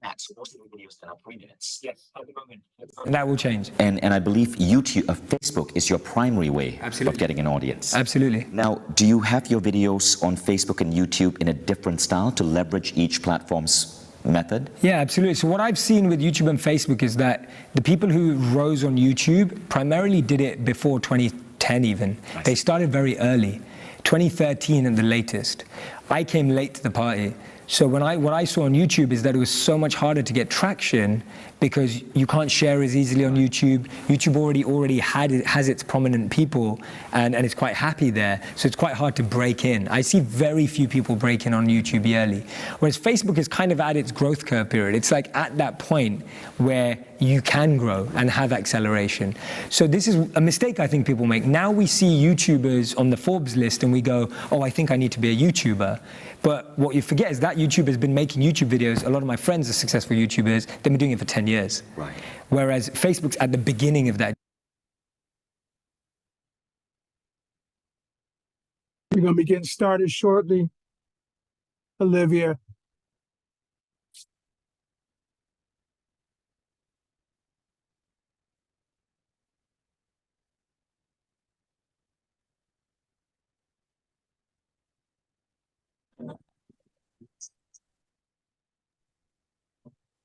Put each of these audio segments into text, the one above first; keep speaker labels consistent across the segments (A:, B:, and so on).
A: ads. Most of the videos that are 3 minutes. Yes, at the moment.
B: That will change.
A: And I believe YouTube, Facebook is your primary way
B: Absolutely.
A: of getting an audience.
B: Absolutely.
A: Now, do you have your videos on Facebook and YouTube in a different style to leverage each platform's method?
B: Yeah, absolutely. So what I've seen with YouTube and Facebook is that the people who rose on YouTube primarily did it before 2010 even. They started very early, 2013 at the latest. I came late to the party. So what I saw on YouTube is that it was so much harder to get traction because you can't share as easily on YouTube. YouTube already has its prominent people and it's quite happy there. So it's quite hard to break in. I see very few people break in on YouTube yearly. Whereas Facebook is kind of at its growth curve period. It's like at that point where you can grow and have acceleration. So this is a mistake I think people make. Now we see YouTubers on the Forbes list and we go, oh, I think I need to be a YouTuber. But what you forget is that YouTuber has been making YouTube videos. A lot of my friends are successful YouTubers. They've been doing it for 10 years.
A: Right.
B: Whereas Facebook's at the beginning of that.
C: We're going to be getting started shortly. Olivia.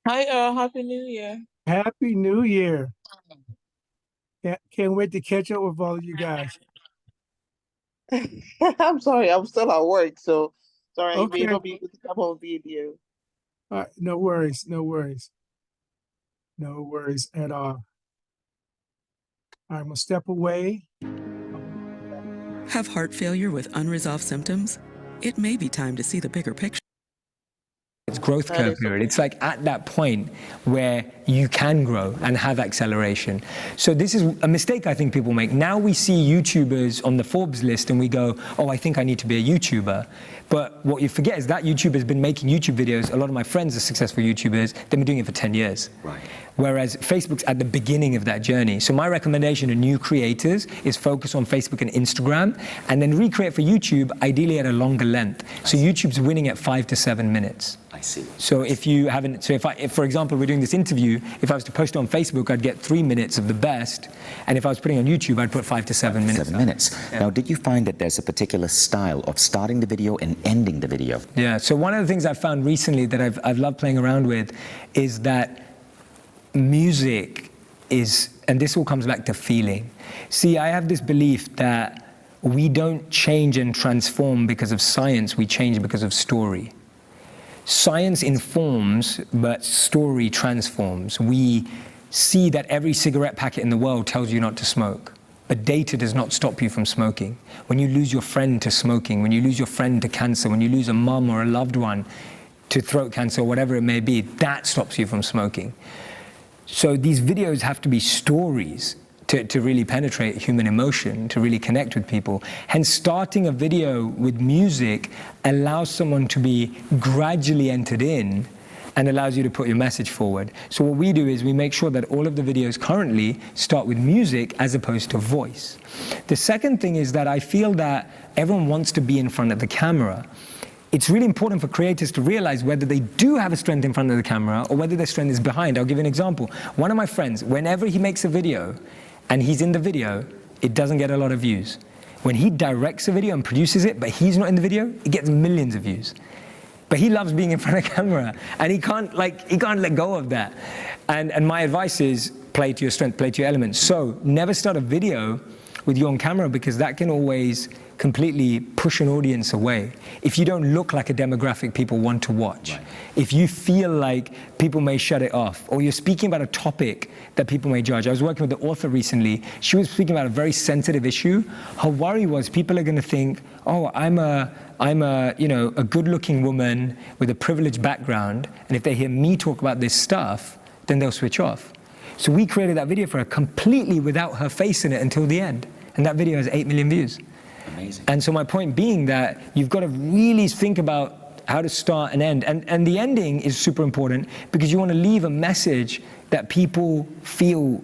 D: Hi, Happy New Year.
C: Happy New Year. Can't wait to catch up with all of you guys.
D: I'm sorry, I'm still at work, so sorry,
C: Okay.
D: I may not be able to come on video.
C: All right, no worries, no worries. No worries at all. I'm going to step away.
E: Have heart failure with unresolved symptoms? It may be time to see the bigger picture.
B: Its growth curve period. It's like at that point where you can grow and have acceleration. So this is a mistake I think people make. Now we see YouTubers on the Forbes list and we go, oh, I think I need to be a YouTuber. But what you forget is that YouTuber has been making YouTube videos. A lot of my friends are successful YouTubers. They've been doing it for 10 years.
A: Right.
B: Whereas Facebook's at the beginning of that journey. So my recommendation to new creators is focus on Facebook and Instagram and then recreate for YouTube, ideally at a longer length. So YouTube's winning at 5 to 7 minutes.
A: I see.
B: So if you haven't, so if for example, we're doing this interview, if I was to post it on Facebook, I'd get 3 minutes of the best. And if I was putting it on YouTube, I'd put 5 to 7 minutes.
A: 7 minutes. Yeah. Now, did you find that there's a particular style of starting the video and ending the video?
B: Yeah, so one of the things I've found recently that I've loved playing around with is that music is, and this all comes back to feeling. See, I have this belief that we don't change and transform because of science, we change because of story. Science informs, but story transforms. We see that every cigarette packet in the world tells you not to smoke, but data does not stop you from smoking. When you lose your friend to smoking, when you lose your friend to cancer, when you lose a mum or a loved one to throat cancer or whatever it may be, that stops you from smoking. So these videos have to be stories to really penetrate human emotion, to really connect with people. Hence, starting a video with music allows someone to be gradually entered in and allows you to put your message forward. So what we do is we make sure that all of the videos currently start with music as opposed to voice. The second thing is that I feel that everyone wants to be in front of the camera. It's really important for creators to realize whether they do have a strength in front of the camera or whether their strength is behind. I'll give you an example. One of my friends, whenever he makes a video and he's in the video, it doesn't get a lot of views. When he directs a video and produces it, but he's not in the video, it gets millions of views. But he loves being in front of camera and he can't let go of that. And my advice is play to your strength, play to your elements. So never start a video with you on camera because that can always completely push an audience away. If you don't look like a demographic people want to watch, right. If you feel like people may shut it off, or you're speaking about a topic that people may judge. I was working with the author recently. She was speaking about a very sensitive issue. Her worry was people are going to think, oh, I'm a good-looking woman with a privileged background, and if they hear me talk about this stuff, then they'll switch off. So we created that video for her completely without her face in it until the end. And that video has 8 million views.
A: Amazing.
B: And so my point being that you've got to really think about how to start and end. And the ending is super important because you want to leave a message that people feel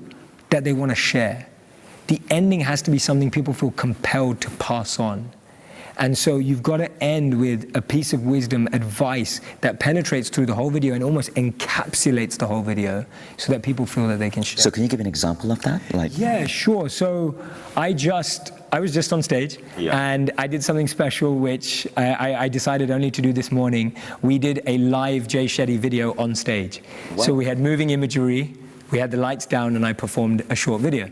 B: that they want to share. The ending has to be something people feel compelled to pass on. And so you've got to end with a piece of wisdom, advice that penetrates through the whole video and almost encapsulates the whole video so that people feel that they can share.
A: So can you give an example of that? Like,
B: yeah, sure. So I was just on stage, and I did something special, which I decided only to do this morning. We did a live Jay Shetty video on stage.
A: Wow.
B: So we had moving imagery, we had the lights down, and I performed a short video.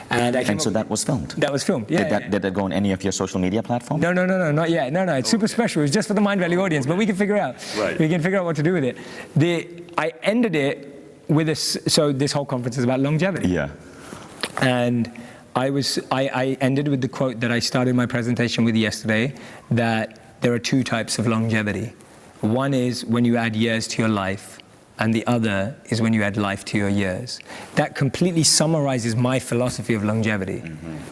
B: And
A: so that was filmed?
B: That was filmed, yeah.
A: Did that go on any of your social media platforms?
B: No, not yet. No, it's super special. It was just for the Mind Valley audience, but we can figure out.
A: Right.
B: We can figure out what to do with it. I ended it with so this whole conference is about longevity.
A: Yeah.
B: And I ended with the quote that I started my presentation with yesterday, that there are two types of longevity. One is when you add years to your life, and the other is when you add life to your years. That completely summarizes my philosophy of longevity,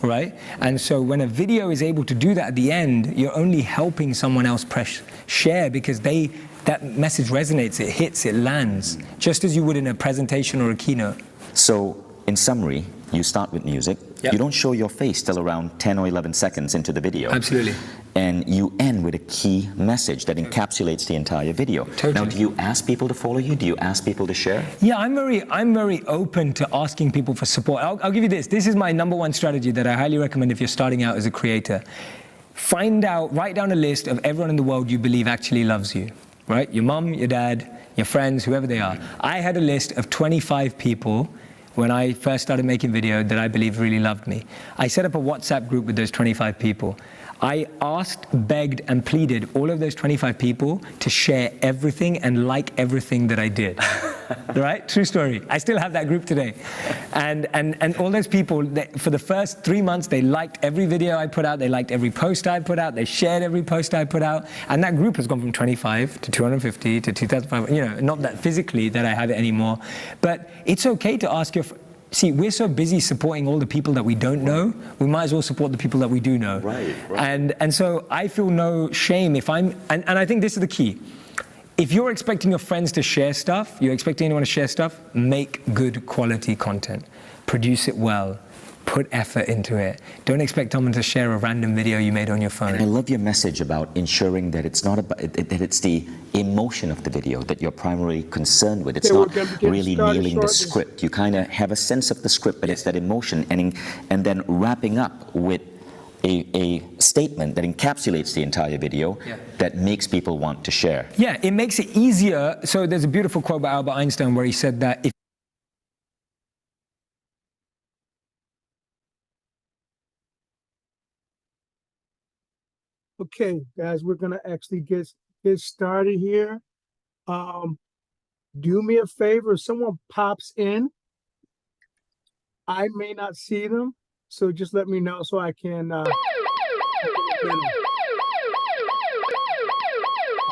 B: right? And so when a video is able to do that at the end, you're only helping someone else press share, because that message resonates, it hits, it lands, just as you would in a presentation or a keynote.
A: So in summary, you start with music.
B: Yep.
A: You don't show your face till around 10 or 11 seconds into the video.
B: Absolutely.
A: And you end with a key message that encapsulates the entire video.
B: Totally.
A: Now, do you ask people to follow you? Do you ask people to share?
B: Yeah, I'm very open to asking people for support. I'll give you this. This is my number one strategy that I highly recommend if you're starting out as a creator. Write down a list of everyone in the world you believe actually loves you, right? Your mom, your dad, your friends, whoever they are. I had a list of 25 people when I first started making video that I believed really loved me. I set up a WhatsApp group with those 25 people. I asked, begged, and pleaded all of those 25 people to share everything and like everything that I did. Right? True story. I still have that group today. And all those people, for the first 3 months, they liked every video I put out, they liked every post I put out, they shared every post I put out, and that group has gone from 25 to 250 to 2,500, not that physically that I have it anymore. But it's okay to ask your See, we're so busy supporting all the people that we don't know, we might as well support the people that we do know.
A: Right.
B: And so I feel no shame if and I think this is the key. If you're expecting your friends to share stuff, you're expecting anyone to share stuff, make good quality content. Produce it well. Put effort into it. Don't expect someone to share a random video you made on your phone.
A: And I love your message about ensuring that it's not about, that it's the emotion of the video that you're primarily concerned with. It's not really nailing the script. You kind of have a sense of the script, but it's that emotion, and then wrapping up with a statement that encapsulates the entire video that makes people want to share.
B: Yeah, it makes it easier. So there's a beautiful quote by Albert Einstein where he said that if
C: Okay, guys, we're gonna actually get started here. Do me a favor, if someone pops in, I may not see them, so just let me know so I can all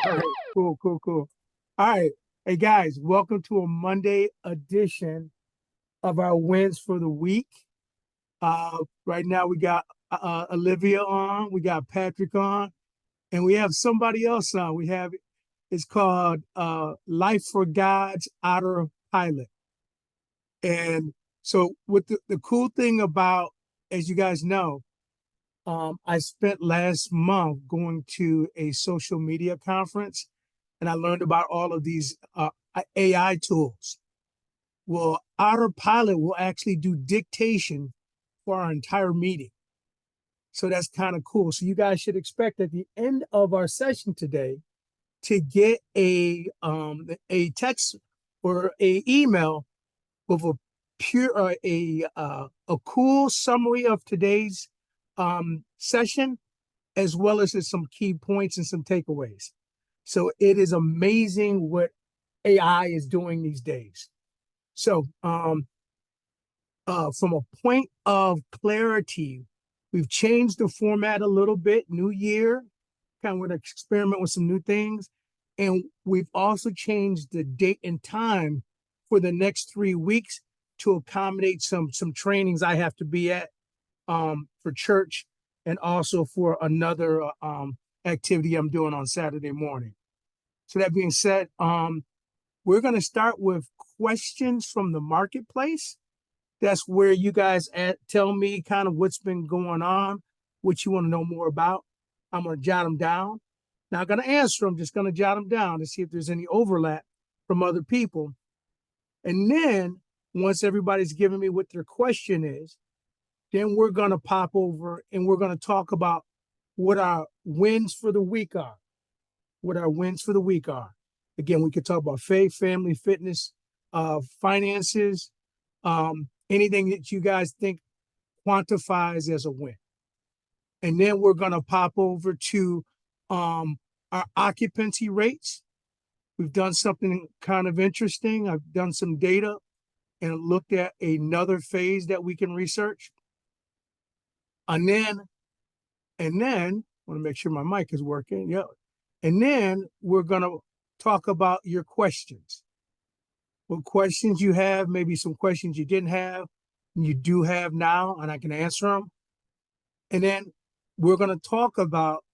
C: right, cool. All right, hey guys, welcome to a Monday edition of our wins for the week. Right now we got Olivia on, we got Patrick on, and we have somebody else on. It's called Life for God's Autopilot. And so what the cool thing about, as you guys know, I spent last month going to a social media conference, and I learned about all of these AI tools. Well, Autopilot will actually do dictation for our entire meeting. So that's kind of cool. So you guys should expect at the end of our session today to get a text or a email with a cool summary of today's session, as well as some key points and some takeaways. So it is amazing what AI is doing these days. So from a point of clarity, we've changed the format a little bit, new year, kind of want to experiment with some new things. And we've also changed the date and time for the next 3 weeks to accommodate some trainings I have to be at for church, and also for another activity I'm doing on Saturday morning. So that being said, we're going to start with questions from the marketplace. That's where you guys tell me kind of what's been going on, what you want to know more about. I'm going to jot them down. Not going to answer them, just going to jot them down to see if there's any overlap from other people. And then once everybody's given me what their question is, then we're going to pop over and we're going to talk about what our wins for the week are. What our wins for the week are. Again, we could talk about faith, family, fitness, finances, anything that you guys think quantifies as a win. And then we're going to pop over to our occupancy rates. We've done something kind of interesting. I've done some data and looked at another phase that we can research. And then, I want to make sure my mic is working. Yeah. And then we're going to talk about your questions. What questions you have, maybe some questions you didn't have, and you do have now, and I can answer them. And then we're going to talk about,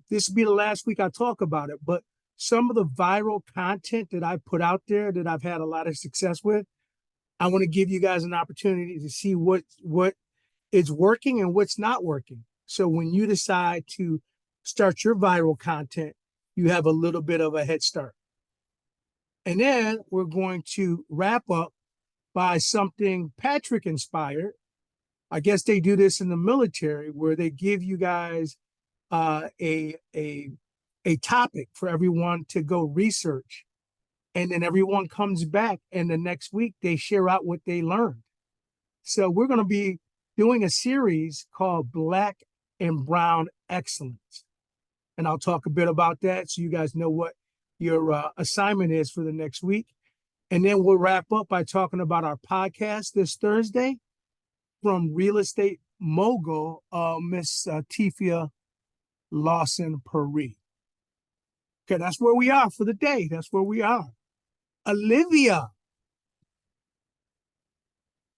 C: this will be the last week I talk about it, but some of the viral content that I put out there that I've had a lot of success with, I want to give you guys an opportunity to see what is working and what's not working. So when you decide to start your viral content, you have a little bit of a head start. And then we're going to wrap up by something Patrick inspired. I guess they do this in the military where they give you guys a topic for everyone to go research. And then everyone comes back and the next week they share out what they learned. So we're going to be doing a series called Black and Brown Excellence. And I'll talk a bit about that so you guys know what your assignment is for the next week. And then we'll wrap up by talking about our podcast this Thursday from real estate mogul, Miss Tifia Lawson-Perry. Okay, that's where we are for the day. That's where we are. Olivia,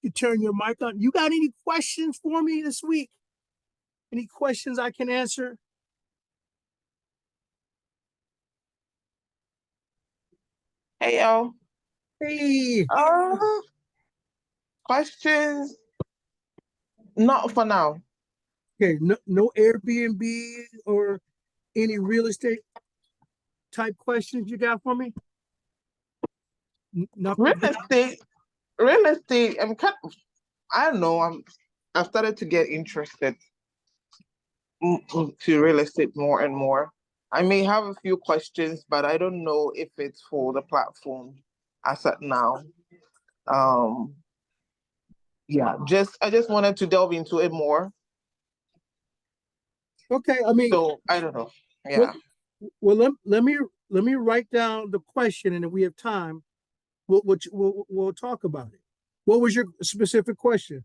C: you turn your mic on. You got any questions for me this week? Any questions I can answer?
D: Hey, yo.
C: Hey,
D: Questions? Not for now.
C: okay, no Airbnb or any real estate type questions you got for me? Nothing.
D: Real estate. I don't know. I've started to get interested to real estate more and more. I may have a few questions, but I don't know if it's for the platform as at now. Yeah, I just wanted to delve into it more.
C: Okay, I mean,
D: So I don't know. Yeah.
C: well, let me write down the question, and if we have time, we'll talk about it. What was your specific question?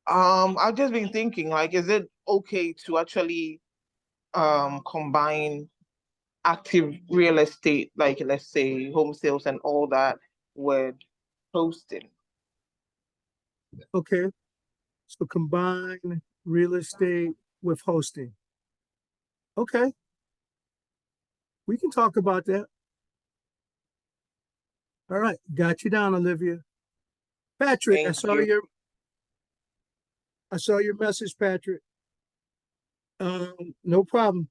D: I've just been thinking, like, is it okay to actually combine active real estate, like let's say home sales and all that, with hosting?
C: Okay, so combine real estate with hosting. Okay, we can talk about that. All right, got you down, Olivia. Patrick,
D: Thank
C: I saw
D: you.
C: your message, Patrick. No problem.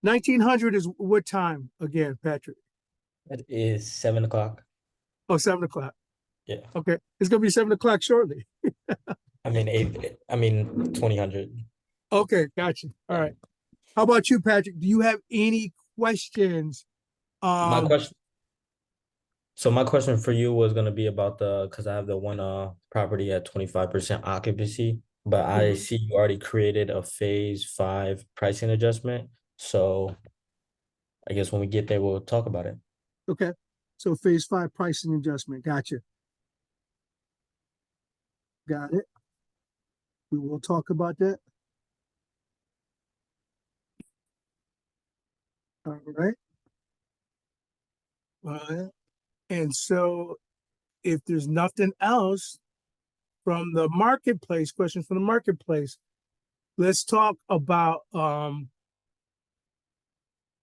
C: 1900 is what time again, Patrick?
F: It is 7 o'clock.
C: Oh, 7 o'clock.
F: Yeah.
C: Okay, it's gonna be 7 o'clock shortly.
F: I mean 2000.
C: Okay, gotcha. All right. How about you, Patrick? Do you have any questions?
F: My question. So my question for you was gonna be about because I have the one property at 25% occupancy, but I see you already created a phase 5 pricing adjustment. So I guess when we get there, we'll talk about it.
C: Okay. So phase 5 pricing adjustment. Gotcha. Got it. We will talk about that. All right. And so if there's nothing else from the marketplace, questions from the marketplace, let's talk about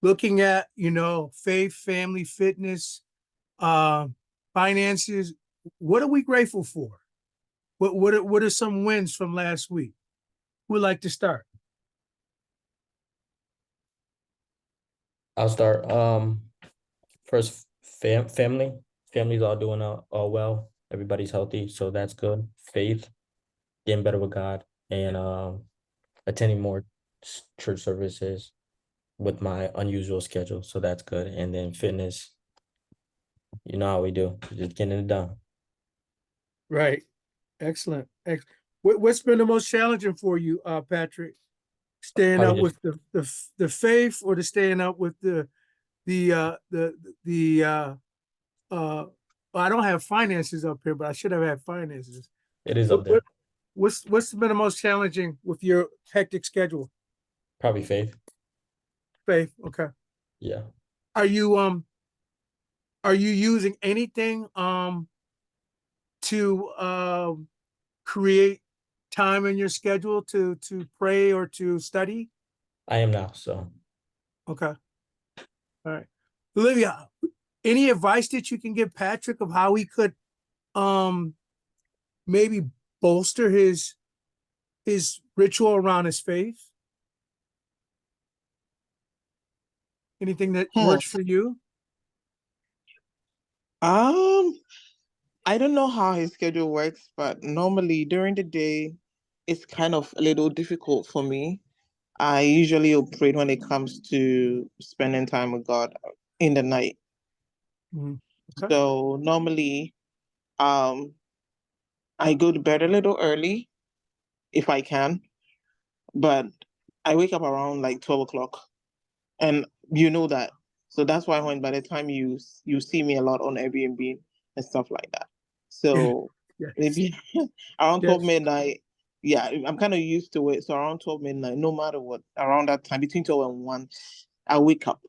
C: looking at, faith, family, fitness, finances. What are we grateful for? What are some wins from last week? Who would like to start?
F: I'll start. First, family. Family's all doing all well. Everybody's healthy, so that's good. Faith, getting better with God, and attending more church services with my unusual schedule, so that's good. And then fitness, you know how we do, just getting it done.
C: Right. Excellent. What's been the most challenging for you, Patrick? Staying
F: Probably
C: up
F: just
C: with the faith, or to staying up with the well, I don't have finances up here, but I should have had finances.
F: it is
C: What,
F: up
C: what
F: there.
C: what's been the most challenging with your hectic schedule?
F: Probably faith.
C: Faith. Okay.
F: Yeah.
C: Are you using anything to create time in your schedule to pray or to study?
F: I am now. So
C: Okay. All right. Olivia, any advice that you can give Patrick of how he could maybe bolster his ritual around his faith? Anything that
D: Hmm.
C: works for you?
D: Um, I don't know how his schedule works, but normally during the day, it's kind of a little difficult for me. I usually operate when it comes to spending time with God in the night.
C: Mhm. Okay.
D: So normally, um, I go to bed a little early if I can, but I wake up around like 12 o'clock, and you know that. So that's why when by the time you see me a lot on Airbnb and stuff like that.
C: Yeah.
D: So
C: Yes.
D: maybe around 12
C: Yes.
D: midnight, yeah, I'm kind of used to it. So around 12 midnight, no matter what, around that time, between 12 and 1, I wake up.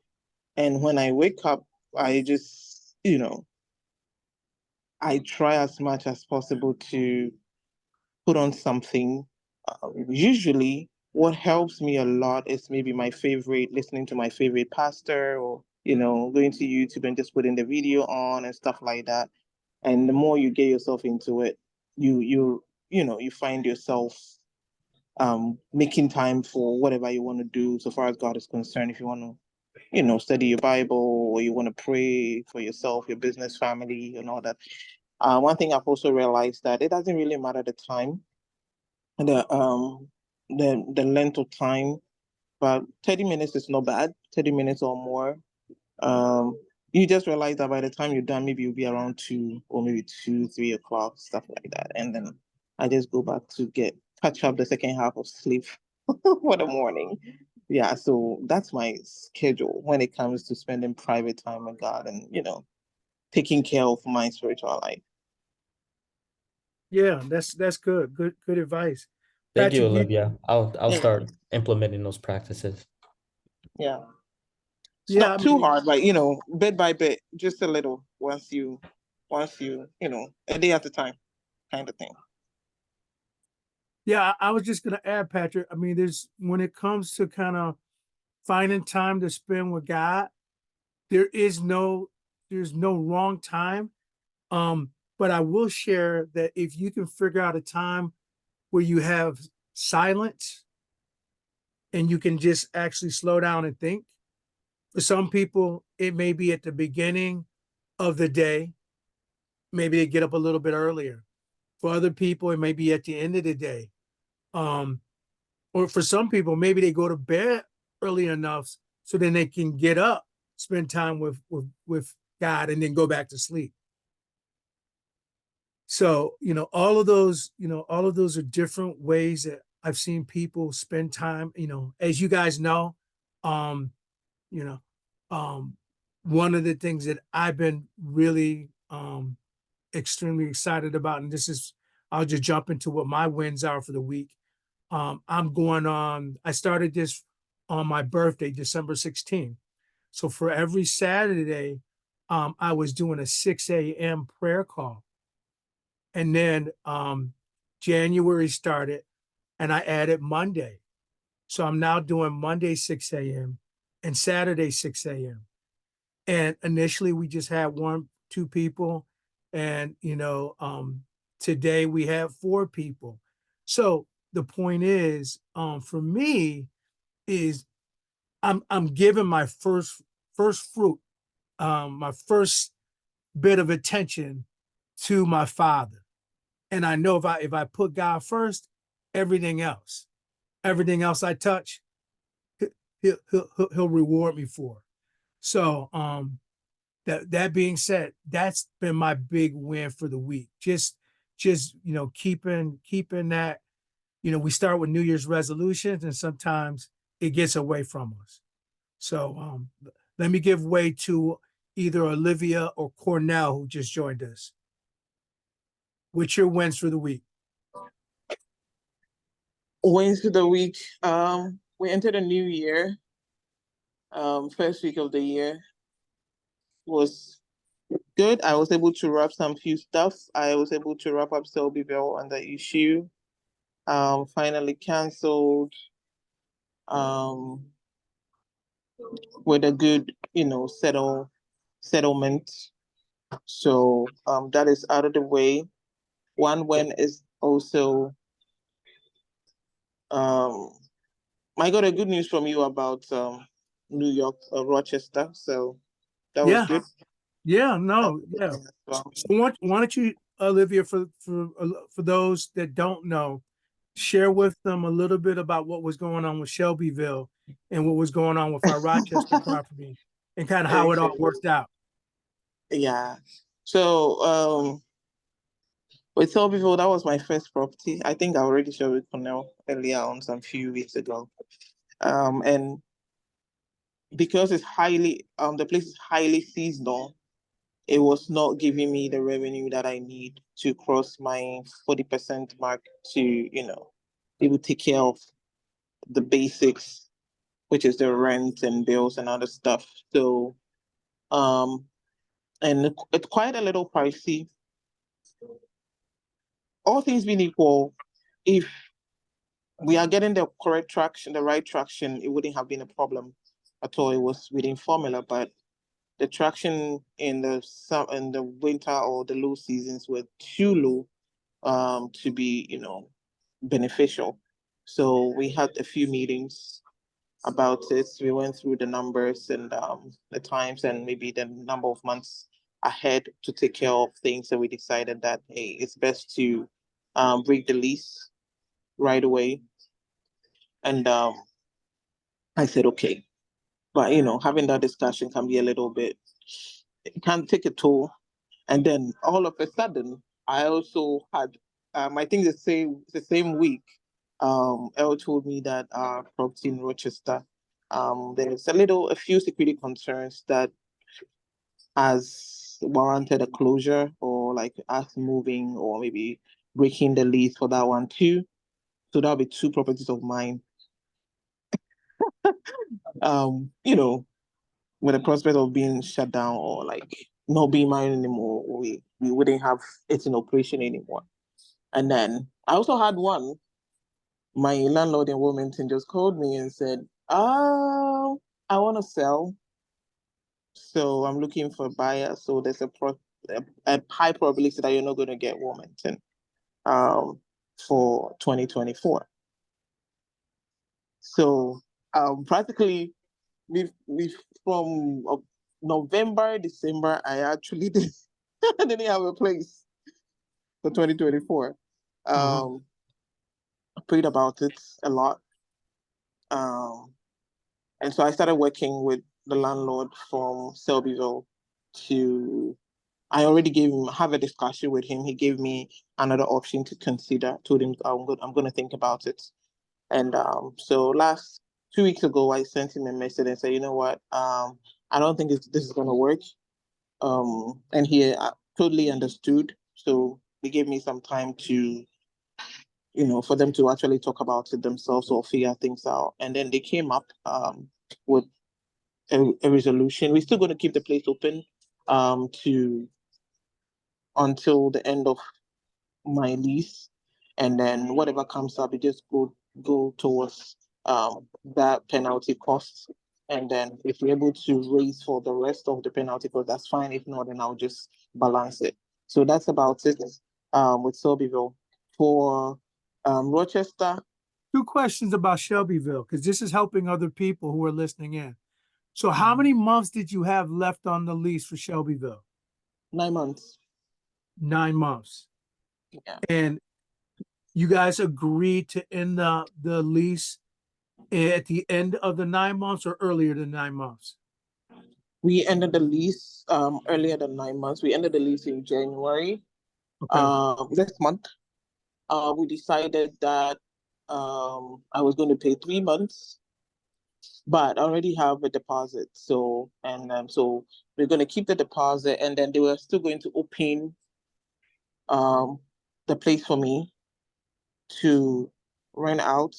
D: And when I wake up, I just, I try as much as possible to put on something. Usually, what helps me a lot is maybe listening to my favorite pastor, or going to YouTube and just putting the video on and stuff like that. And the more you get yourself into it, you find yourself making time for whatever you want to do so far as God is concerned. If you want to, study your Bible, or you want to pray for yourself, your business, family, and all that. One thing I've also realized that it doesn't really matter the time, the the length of time, but 30 minutes is not bad. 30 minutes or more. Um, you just realize that by the time you're done, maybe you'll be around 2, or maybe 2, 3 o'clock, stuff like that. And then I just go back to catch up the second half of sleep for the morning. Yeah, so that's my schedule when it comes to spending private time with God, and taking care of my spiritual life.
C: Yeah, that's good. Good advice.
F: thank you,
C: Patrick, you
F: Olivia. I'll
D: Yeah,
F: start implementing those practices.
D: yeah. It's
C: yeah, I
D: not too
C: mean,
D: hard, but bit by bit, just a little. Once you, a day at a time, kind of thing.
C: yeah, I was just gonna add, Patrick. I mean, there's when it comes to kind of finding time to spend with God, there is there's no wrong time. But I will share that if you can figure out a time where you have silence and you can just actually slow down and think. For some people, it may be at the beginning of the day. Maybe they get up a little bit earlier. For other people, it may be at the end of the day. Um, or for some people, maybe they go to bed early enough so then they can get up, spend time with God, and then go back to sleep. So, all of those are different ways that I've seen people spend time, as you guys know, um, you know, um, one of the things that I've been really extremely excited about, and I'll just jump into what my wins are for the week. I started this on my birthday, December 16th. So for every Saturday, I was doing a 6 a.m. prayer call. And then January started and I added Monday. So I'm now doing Monday 6 a.m. and Saturday 6 a.m. And initially we just had 2 people. And today we have 4 people. So the point is, for me, is I'm giving my first first fruit, my first bit of attention to my Father. And I know if I put God first, everything else I touch, he'll reward me for. So that being said, that's been my big win for the week. Just keeping that. We start with New Year's resolutions, and sometimes it gets away from us. So let me give way to either Olivia or Cornell, who just joined us. What's your wins for the week?
D: Wins for the week. We entered a new year. First week of the year was good. I was able to wrap some few stuff. I was able to wrap up Selbyville on the issue. Finally canceled. With a good, settlement. So that is out of the way. One win is also I got a good news from you about New York, Rochester. So that was good.
C: Yeah, no, yeah.
D: Well,
C: So why don't you, Olivia, for those that don't know, share with them a little bit about what was going on with Shelbyville and what was going on with our Rochester property and kind of how it all worked out.
D: Yeah. So with Selbyville, that was my first property. I think I already shared with Cornell earlier on some few weeks ago. And because it's the place is highly seasonal, it was not giving me the revenue that I need to cross my 40% mark to, be able to take care of the basics, which is the rent and bills and other stuff. So, and it's quite a little pricey. All things being equal, if we are getting the correct traction, the right traction, it wouldn't have been a problem at all. It was within formula, but the traction in the winter or the low seasons were too low to be, beneficial. So we had a few meetings about it. We went through the numbers and the times and maybe the number of months ahead to take care of things. So we decided that, hey, it's best to break the lease right away. And I said, okay. But, having that discussion can be a little bit, it can take a toll. And then all of a sudden, I also had, I think the same week, Elle told me that our property in Rochester, there's a few security concerns that has warranted a closure or like us moving or maybe breaking the lease for that one too. So that'll be two properties of mine. With the prospect of being shut down or like not being mine anymore, we wouldn't have it in operation anymore. And then I also had one. My landlord in Wilmington just called me and said, I want to sell. So I'm looking for a buyer. So there's a high probability that you're not going to get Wilmington for 2024. So practically we from November, December, I actually didn't have a place for 2024. I prayed about it a lot. And so I started working with the landlord from Selbyville I already have a discussion with him. He gave me another option to consider. Told him I'm going to think about it. And so 2 weeks ago, I sent him a message and said, you know what, I don't think this is going to work. And he totally understood. So he gave me some time to, for them to actually talk about it themselves or figure things out. And then they came up with a resolution. We're still going to keep the place open until the end of my lease. And then whatever comes up, it just go towards that penalty cost. And then if we're able to raise for the rest of the penalty cost, that's fine. If not, then I'll just balance it. So that's about it with Selbyville. For Rochester.
C: 2 questions about Shelbyville, because this is helping other people who are listening in. So how many months did you have left on the lease for Shelbyville?
D: 9 months.
C: 9 months.
D: Yeah.
C: And you guys agreed to end the lease at the end of the 9 months or earlier than 9 months?
D: We ended the lease earlier than 9 months. We ended the lease in January. This month. We decided that I was going to pay 3 months, but I already have a deposit. So we're going to keep the deposit, and then they were still going to open the place for me to rent out,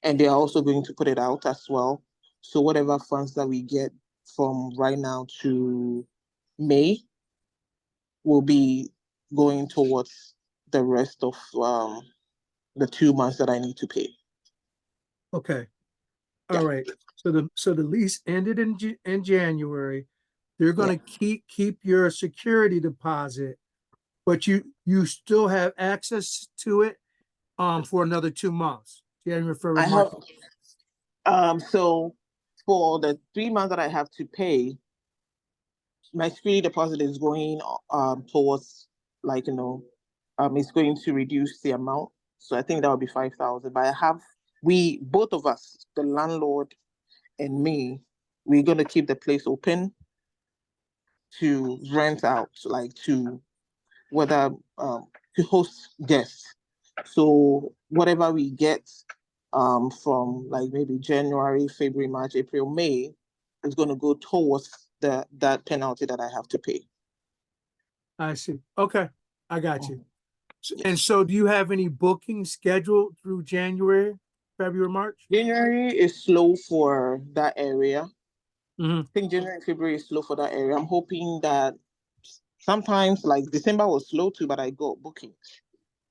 D: and they are also going to put it out as well. So whatever funds that we get from right now to May will be going towards the rest of the 2 months that I need to pay.
C: Okay.
D: Yeah.
C: All right. So the lease ended in January. They're going to keep your security deposit, but you still have access to it for another 2 months. January, February, March.
D: So for the 3 months that I have to pay, my security deposit is going towards, like, it's going to reduce the amount. So I think that would be 5,000. But both of us, the landlord and me, we're going to keep the place open to rent out, like to host guests. So whatever we get from like maybe January, February, March, April, May is going to go towards that penalty that I have to pay.
C: I see. Okay. I got you.
D: Yes.
C: And so do you have any bookings scheduled through January, February, March?
D: January is slow for that area.
C: Mm-hmm.
D: I think January and February is slow for that area. I'm hoping that sometimes, like December was slow too, but I got bookings.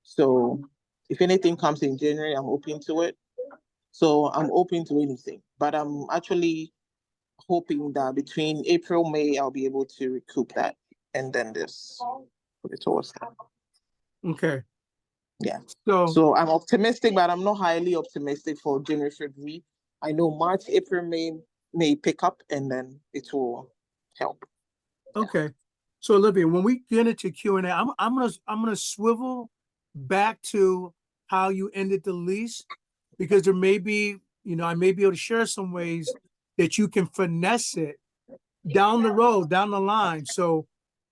D: So if anything comes in January, I'm open to it. So I'm open to anything. But I'm actually hoping that between April, May, I'll be able to recoup that and then just put it towards that.
C: Okay.
D: Yeah.
C: So
D: I'm optimistic, but I'm not highly optimistic for January, February. I know March, April, May pick up, and then it will help.
C: okay. So Olivia, when we get into Q&A, I'm gonna swivel back to how you ended the lease, because there may be, I may be able to share some ways that you can finesse it down the road, down the line. So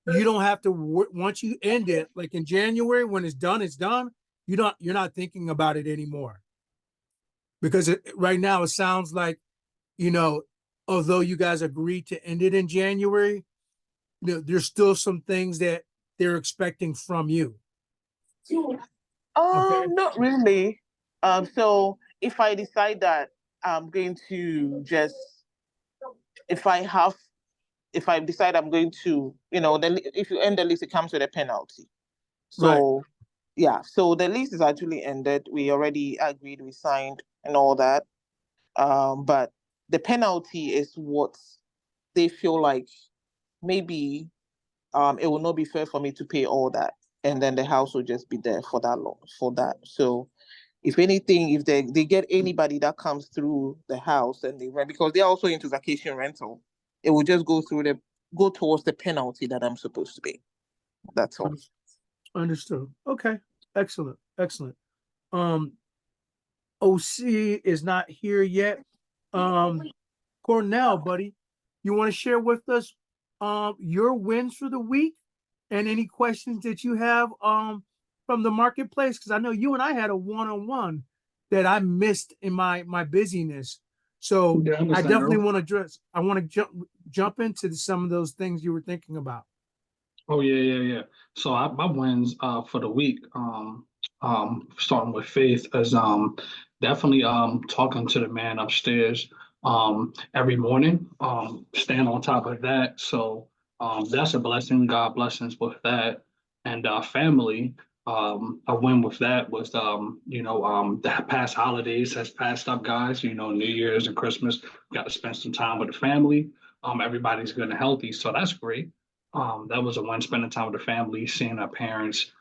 C: you don't have to, once you end it, like in January, when it's done, you're not thinking about it anymore. Because right now it sounds like, although you guys agreed to end it in January, there's still some things that they're expecting from you. Okay.
D: Not really. So if I decide that I'm going to just, if I decide I'm going to, if you end the lease, it comes with a penalty. So,
C: Right.
D: yeah, so the lease is actually ended. We already agreed, we signed and all that. But the penalty is what they feel like maybe it will not be fair for me to pay all that. And then the house will just be there for that long, for that. So if anything, if they get anybody that comes through the house and they rent, because they're also into vacation rental, it will just go towards the penalty that I'm supposed to pay. That's all.
C: Understood. Okay. Excellent. Excellent. OC is not here yet. Cornell, buddy, you want to share with us your wins for the week and any questions that you have from the marketplace? Because I know you and I had a one-on-one that I missed in my busyness. So
G: Yeah,
C: I definitely want to jump into some of those things you were thinking about.
G: Oh yeah. So my wins for the week, starting with Faith, is definitely talking to the man upstairs every morning, staying on top of that. So that's a blessing. God blessings with that. And family, a win with that was the past holidays has passed up, guys. New Year's and Christmas, got to spend some time with the family. Everybody's good and healthy, so that's great. That was a win, spending time with the family, seeing our parents,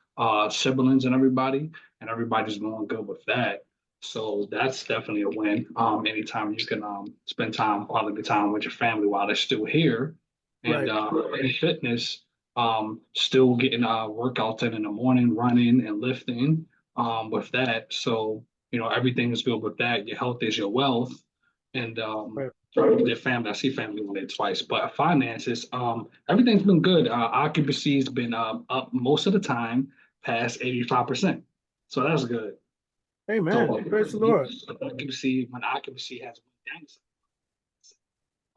G: siblings, and everybody's doing good with that. So that's definitely a win. Anytime you can spend quality time with your family while they're still here, and
C: Right.
G: in fitness, still getting workouts in the morning, running and lifting. With that, so everything is good with that. Your health is your wealth, and
C: Right.
G: their family. I see family one day twice, but finances, everything's been good. Occupancy's been up most of the time, past 85%. So that's good.
C: Amen.
G: So
C: Praise the Lord.
G: occupancy, when occupancy has went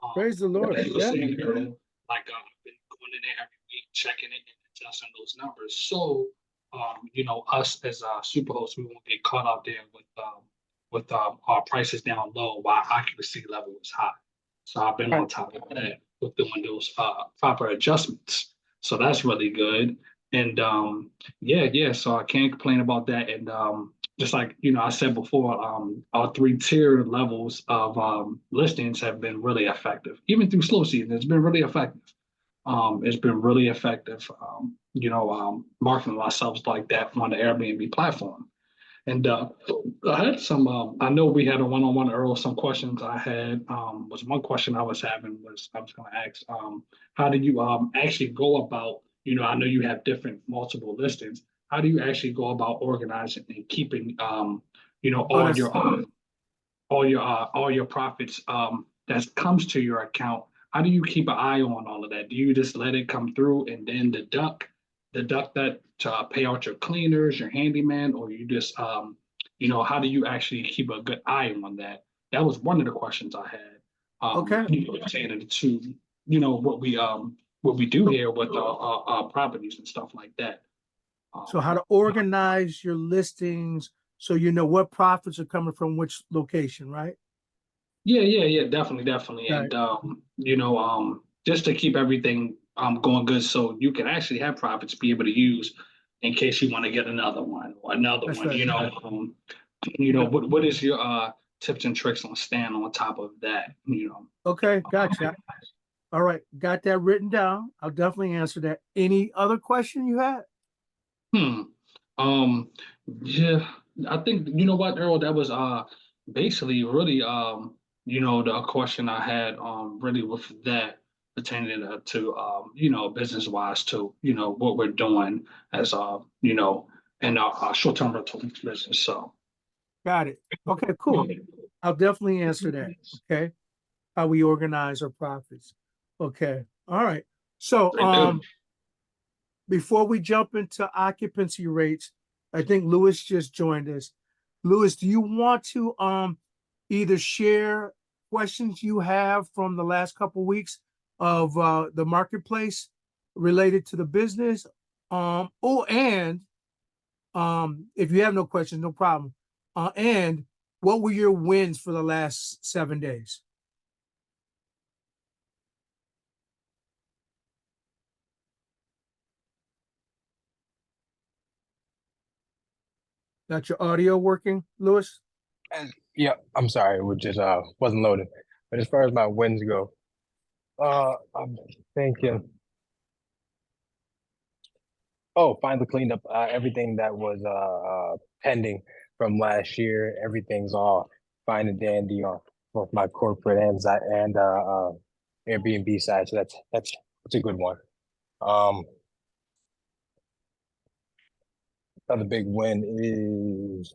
G: down,
C: Praise the
G: like
C: Lord.
G: you were
C: Yeah.
G: saying, girl, like I've been going in there every week, checking it and adjusting those numbers. So, us as super hosts, we won't get caught out there with our prices down low while occupancy level is high. So I've been
C: Right.
G: on top of that with doing those proper adjustments. So that's really good. And yeah. So I can't complain about that. And just like I said before, our 3-tier levels of listings have been really effective. Even through slow season, it's been really effective. It's been really effective. Marketing ourselves like that on the Airbnb platform. And I had some. I know we had a one-on-one earlier. Some questions I had was one question I was having was I was going to ask, how do you actually go about? I know you have different multiple listings. How do you actually go about organizing and keeping
C: Oh,
G: all your profits that comes to your account? How do you keep an eye on all of that? Do you just let it come through and then deduct that to pay out your cleaners, your handyman, or you just how do you actually keep a good eye on that? That was one of the questions I had.
C: okay.
G: Pertaining to what we do here with our properties and stuff like that.
C: So
G: Um,
C: how to organize your listings so you know what profits are coming from which location, right?
G: yeah, definitely.
C: Right.
G: And just to keep everything going good so you can actually have profits be able to use in case you want to get another one or another
C: That's
G: one.
C: right.
G: What is your tips and tricks on staying on top of that?
C: Okay, gotcha. All right, got that written down. I'll definitely answer that. Any other question you had?
G: Hmm. Um, yeah, I think what, Earl, that was basically really the question I had really with that pertaining to business wise to what we're doing as in our short-term rental business. So
C: Got it. Okay, cool. I'll definitely answer that. Okay. How we organize our profits. Okay. All right. So
G: I do.
C: before we jump into occupancy rates, I think Lewis just joined us. Lewis, do you want to either share questions you have from the last couple weeks of the marketplace related to the business? And if you have no questions, no problem. And what were your wins for the last 7 days? Got your audio working, Lewis?
H: Yeah, I'm sorry, it was just wasn't loaded. But as far as my wins go, I'm thinking, oh, finally cleaned up everything that was pending from last year. Everything's all fine and dandy on both my corporate and Airbnb side. So that's a good one. Um, Another big win is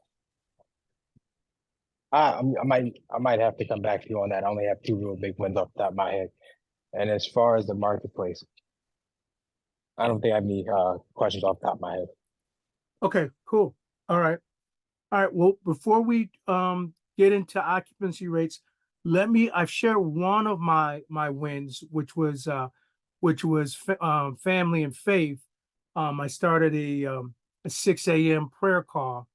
H: I might have to come back to you on that. I only have two real big wins off the top of my head. And as far as the marketplace, I don't think I have any questions off the top of my head.
C: Okay, cool. All right. All right. Well, before we get into occupancy rates, I've shared one of my wins, which was family and faith. I started a 6 a.m. prayer call,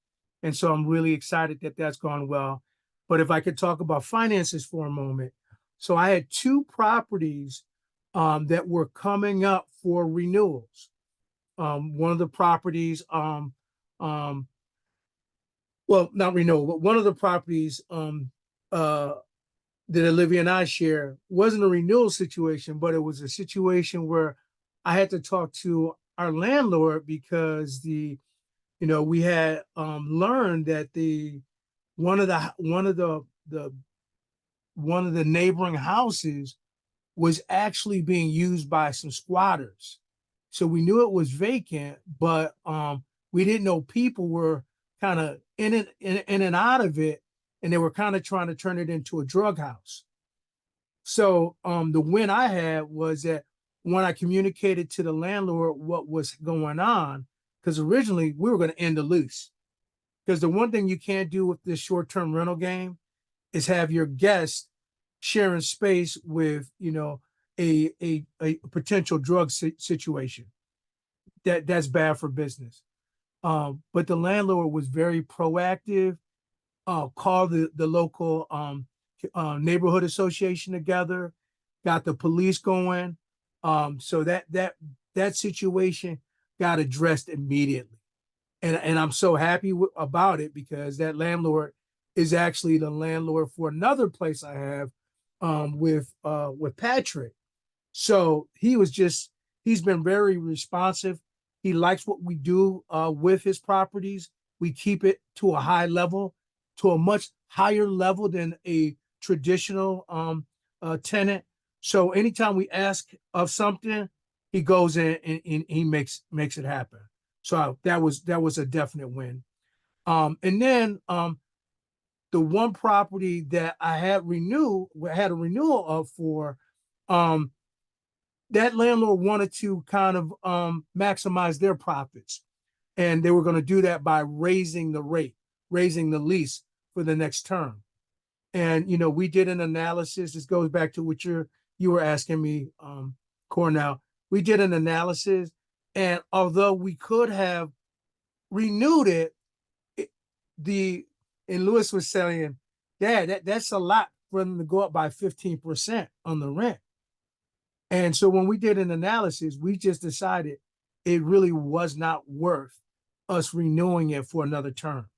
C: and so I'm really excited that that's gone well. But if I could talk about finances for a moment, so I had two properties that were coming up for renewals. One of the properties, well, not renewal, but one of the properties that Olivia and I share wasn't a renewal situation, but it was a situation where I had to talk to our landlord because we had learned that one of the neighboring houses was actually being used by some squatters. So we knew it was vacant, but we didn't know people were kind of in and out of it, and they were kind of trying to turn it into a drug house. So the win I had was that when I communicated to the landlord what was going on, because originally we were going to end the lease. Because the one thing you can't do with this short-term rental game is have your guests sharing space with, you know, a potential drug situation. That's bad for business. But the landlord was very proactive. Called the local neighborhood association together, got the police going. So that situation got addressed immediately, and I'm so happy about it because that landlord is actually the landlord for another place I have with Patrick. So he's been very responsive. He likes what we do with his properties. We keep it to a high level, to a much higher level than a traditional tenant. So anytime we ask of something, he goes in and he makes it happen. So that was a definite win. And then the one property that I had a renewal of for, that landlord wanted to kind of maximize their profits. And they were going to do that by raising the rate, raising the lease for the next term. And, you know, we did an analysis. This goes back to what you were asking me, Cornell. We did an analysis. And although we could have renewed it, and Lewis was saying, Dad, that's a lot for them to go up by 15% on the rent. And so when we did an analysis, we just decided it really was not worth us renewing it for another term.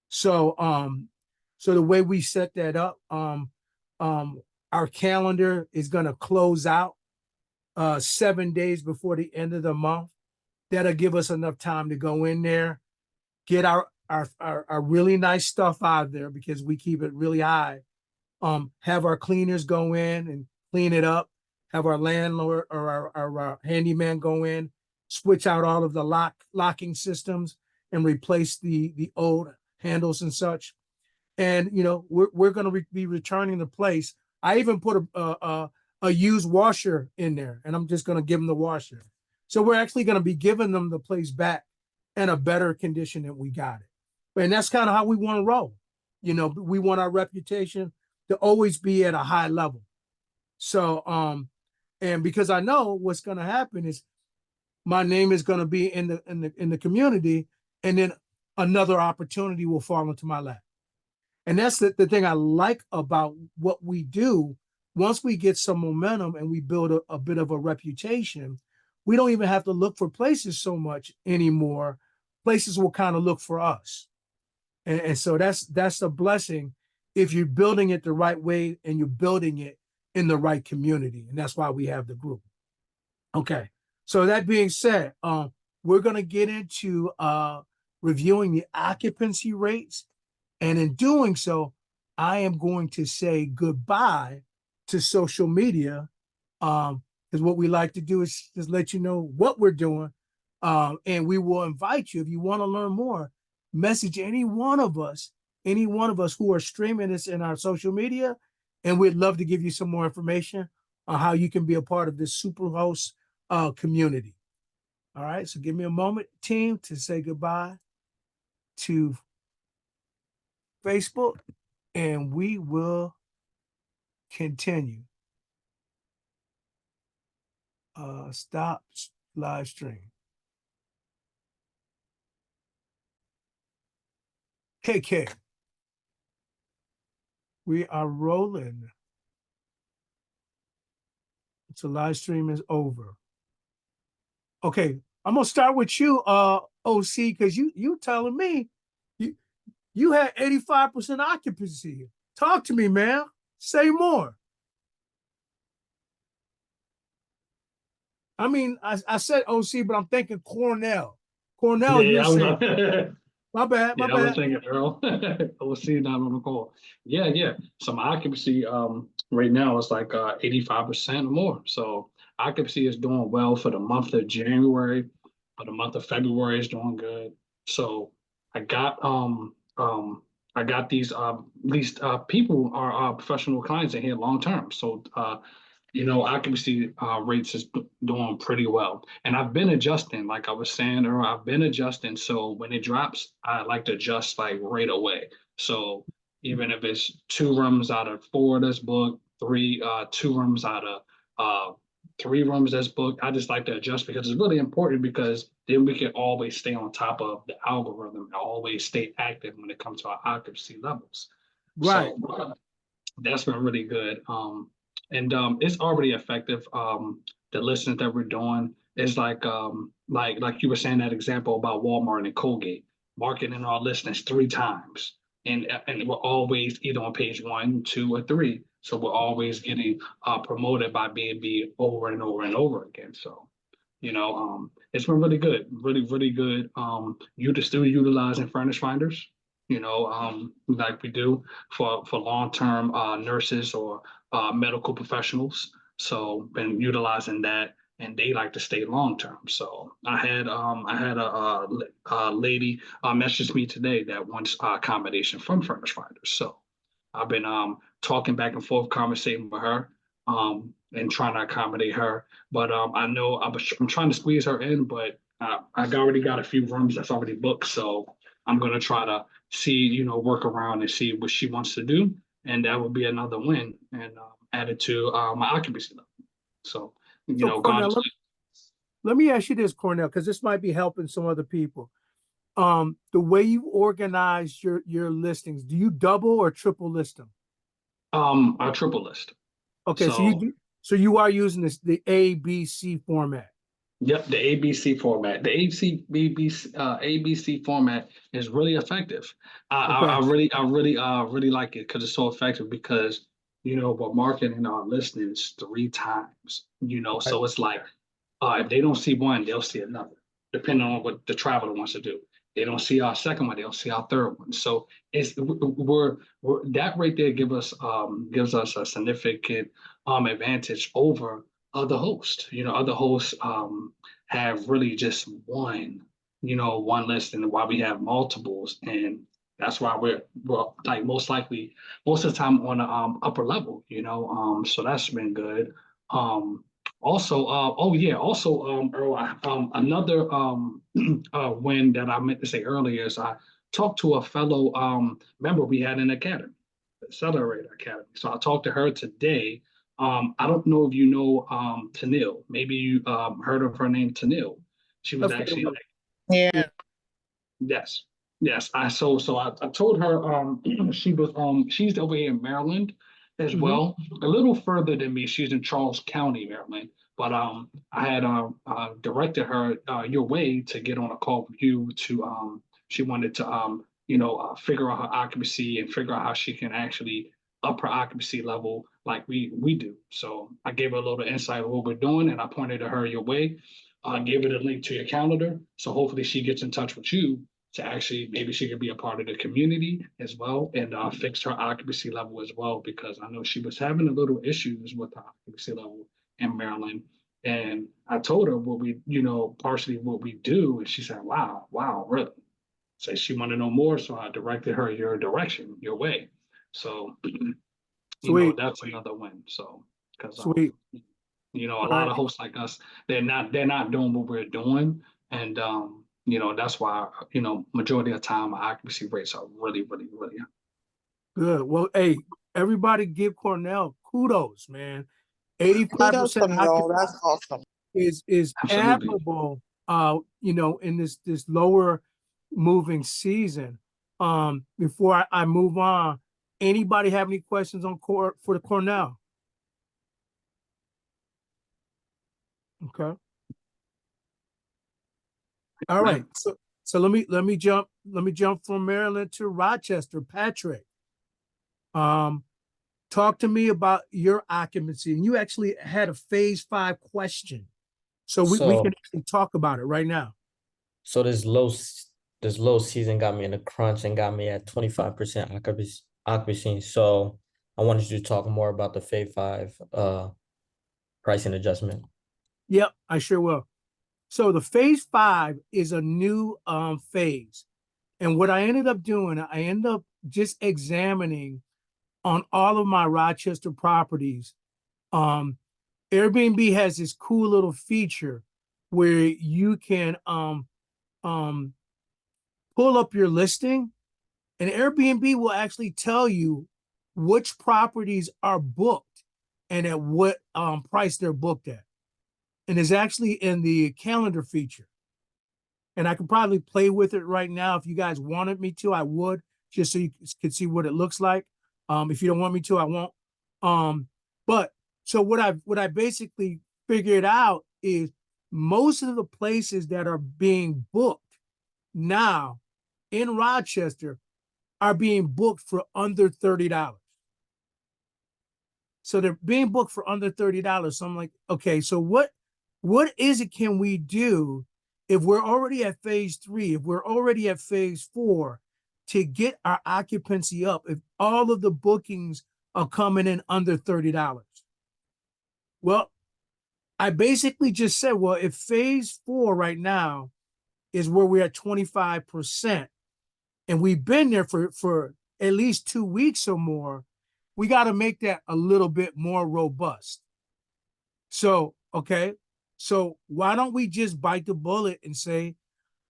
C: So so the way we set that up, our calendar is going to close out 7 days before the end of the month. That'll give us enough time to go in there, get our really nice stuff out of there because we keep it really high. Have our cleaners go in and clean it up. Have our landlord or our handyman go in, switch out all of the locking systems and replace the old handles and such. And you know we're going to be returning the place. I even put a used washer in there, and I'm just going to give them the washer. So we're actually going to be giving them the place back in a better condition than we got it. And that's kind of how we want to roll. You know, we want our reputation to always be at a high level. So and because I know what's going to happen is my name is going to be in the community, and then another opportunity will fall into my lap. And that's the thing I like about what we do. Once we get some momentum and we build a bit of a reputation, we don't even have to look for places so much anymore. Places will kind of look for us. And so that's a blessing if you're building it the right way and you're building it in the right community. And that's why we have the group. Okay. So that being said, we're going to get into reviewing the occupancy rates. And in doing so, I am going to say goodbye to social media. Because what we like to do is just let you know what we're doing. And we will invite you, if you want to learn more, message any one of us who are streaming this in our social media. And we'd love to give you some more information on how you can be a part of this Superhost community. All right, so give me a moment, team, to say goodbye to Facebook, and we will continue. Stop live stream. KK, we are rolling. So live stream is over. Okay, I'm gonna start with you, OC, because you telling me you had 85% occupancy. Talk to me, man. Say more. I mean, I said OC, but I'm thinking Cornell. Cornell,
G: Yeah,
C: you're
G: I'm
C: saying
G: not.
C: My bad, my
G: Yeah, I was
C: bad.
G: thinking Earl. I was seeing that on the call. Yeah, yeah. So my occupancy right now is like 85% or more. So occupancy is doing well for the month of January. For the month of February is doing good. So I got I got these people are professional clients in here long term. So occupancy rates is doing pretty well. And I've been adjusting, like I was saying earlier, I've been adjusting. So when it drops, I like to adjust like right away. So even if it's 2 rooms out of 4 that's booked, 2 rooms out of 3 rooms that's booked, I just like to adjust because it's really important because then we can always stay on top of the algorithm and always stay active when it comes to our occupancy levels.
C: Right.
G: So that's been really good. And it's already effective. The listings that we're doing is like you were saying that example about Walmart and Colgate, marketing our listings 3 times, and we're always either on page 1, 2, or 3. So we're always getting promoted by B&B over and over and over again. So it's been really good, really, really good. You still utilizing furnish finders, like we do for long-term nurses or medical professionals. So been utilizing that, and they like to stay long-term. So I had a lady message me today that wants accommodation from furnish finders. So I've been talking back and forth, conversating with her, and trying to accommodate her. But I know I'm trying to squeeze her in, but I already got a few rooms that's already booked. So I'm gonna try to see, work around and see what she wants to do, and that would be another win and added to my occupancy level. So
C: So
G: God
C: Cornell,
G: is
C: let me ask you this, Cornell, because this might be helping some other people. The way you organize your listings, do you double or triple list them?
G: a triple list.
C: Okay,
G: So
C: so you are using the ABC format.
G: Yep, the ABC format. The ABC format is really effective. I
C: Okay.
G: really like it because it's so effective because we're marketing our listings 3 times.
C: Right.
G: So it's like if they don't see one, they'll see another, depending on what the traveler wants to do. They don't see our second one, they'll see our third one. So we're that right there gives us a significant advantage over other hosts. Other hosts have really just one list, and why we have multiples, and that's why we're like most of the time on the upper level. So that's been good. Also, oh yeah, also, Earl, another win that I meant to say earlier is I talked to a fellow member we had in Academy, Accelerator Academy. So I talked to her today. I don't know if you know Tanil. Maybe you heard of her name, Tanil. She was
C: That's
G: actually like,
D: Yeah.
G: yes, yes. I told her she's over here in Maryland as
C: Mhm.
G: well, a little further than me. She's in Charles County, Maryland. But I had directed her your way to get on a call with you to she wanted to figure out her occupancy and figure out how she can actually up her occupancy level like we do. So I gave her a little insight of what we're doing, and I pointed to her your way. Gave her a link to your calendar. So hopefully she gets in touch with you to actually maybe she could be a part of the community as well and fix her occupancy level as well, because I know she was having a little issues with her occupancy level in Maryland. And I told her what we, partially what we do, and she said, wow, really? So she wanted to know more, so I directed her your direction, your way. So,
C: Sweet,
G: that's another win. So, because
C: sweet.
G: a lot
C: Right.
G: of hosts like us, they're not doing what we're doing, and that's why majority of the time our occupancy rates are really, really, really.
C: Good. Well, hey, everybody give Cornell kudos, man. 85%
D: Kudos from
C: occupancy
D: y'all. That's awesome.
C: is
G: Absolutely.
C: admirable, in this lower moving season. Before I move on, anybody have any questions for the Cornell? Okay. All right. So let me jump from Maryland to Rochester. Patrick, talk to me about your occupancy. And you actually had a phase 5 question. So we
F: So
C: can actually talk about it right now.
F: so this this low season got me in a crunch and got me at 25% occupancy. So I wanted you to talk more about the Phase 5 pricing adjustment.
C: Yep, I sure will. So the phase 5 is a new phase. And what I ended up doing, I ended up just examining on all of my Rochester properties. Airbnb has this cool little feature where you can pull up your listing, and Airbnb will actually tell you which properties are booked and at what price they're booked at. And it's actually in the calendar feature. And I could probably play with it right now. If you guys wanted me to, I would, just so you could see what it looks like. If you don't want me to, I won't. But so what I basically figured out is most of the places that are being booked now in Rochester are being booked for under $30. So they're being booked for under $30. So I'm like, okay, so what is it can we do if we're already at phase 3, if we're already at phase 4, to get our occupancy up if all of the bookings are coming in under $30? Well, I basically just said, well, if phase 4 right now is where we're at 25%, and we've been there for at least 2 weeks or more, we got to make that a little bit more robust. So, okay, so why don't we just bite the bullet and say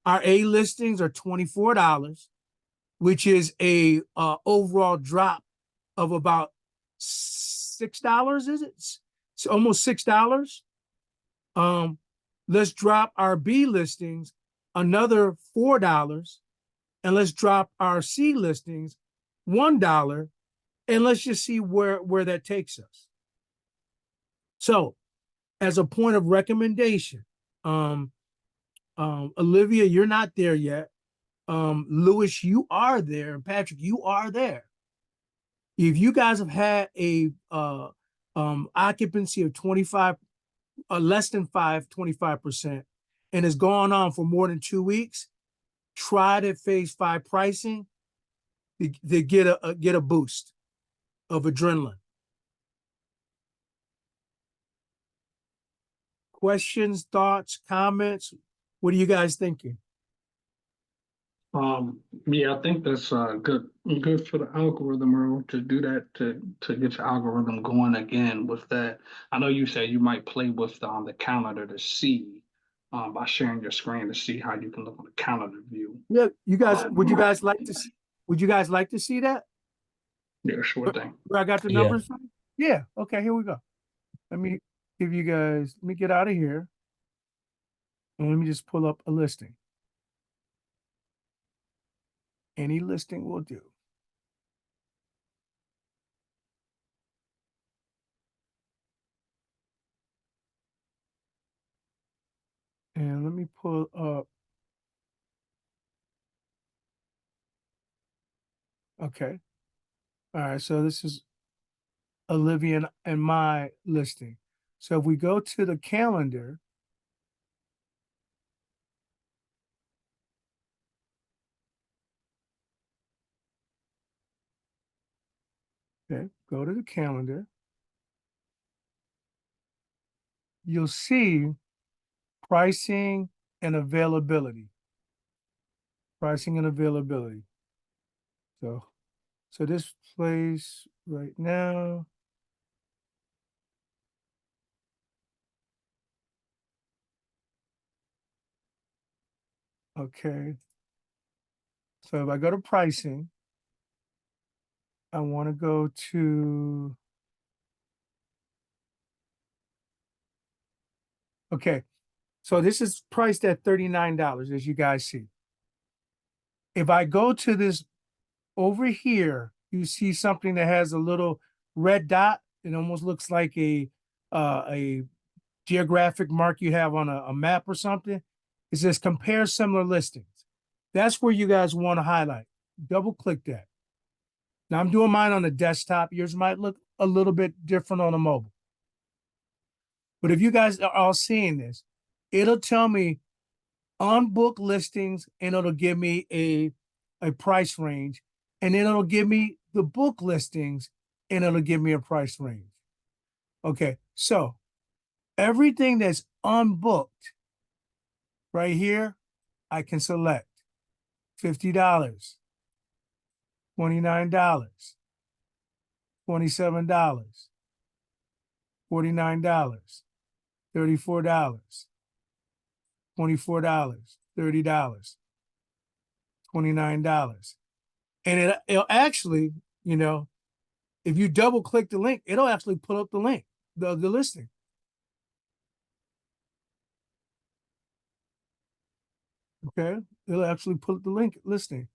C: our A listings are $24, which is a overall drop of about $6, is it? It's almost $6. Let's drop our B listings another $4, and let's drop our C listings $1, and let's just see where that takes us. So, as a point of recommendation, Olivia, you're not there yet. Lewis, you are there, and Patrick, you are there. If you guys have had a occupancy of 25, less than 25%, and has gone on for more than 2 weeks, try that phase 5 pricing to get a boost of adrenaline. Questions, thoughts, comments? What are you guys thinking?
G: Yeah, I think that's good for the algorithm, Earl, to do that, to get your algorithm going again with that. I know you said you might play with the calendar to see by sharing your screen to see how you can look on the calendar view.
C: Yeah, you guys, would you guys like to see that?
G: Yeah, sure thing.
C: Where I got the
F: Yeah.
C: numbers from? Yeah, okay, here we go. Let me give you guys, let me get out of here. And let me just pull up a listing. Any listing will do. And let me pull up. Okay. All right. So this is Olivia and my listing. So if we go to the calendar, okay, go to the calendar, you'll see pricing and availability. Pricing and availability. So this place right now. Okay. So if I go to pricing, I want to go to, okay. So this is priced at $39, as you guys see. If I go to this over here, you see something that has a little red dot. It almost looks like a geographic mark you have on a map or something. It says compare similar listings. That's where you guys want to highlight. Double click that. Now I'm doing mine on the desktop. Yours might look a little bit different on a mobile. But if you guys are all seeing this, it'll tell me unbooked listings, and it'll give me a price range. And then it'll give me the book listings, and it'll give me a price range. Okay, so everything that's unbooked right here, I can select $50, $29, $27, $49, $34, $24, $30, $29. And it'll actually, you know, if you double click the link, it'll actually pull up the link, the listing. Okay, it'll actually pull up the link listing.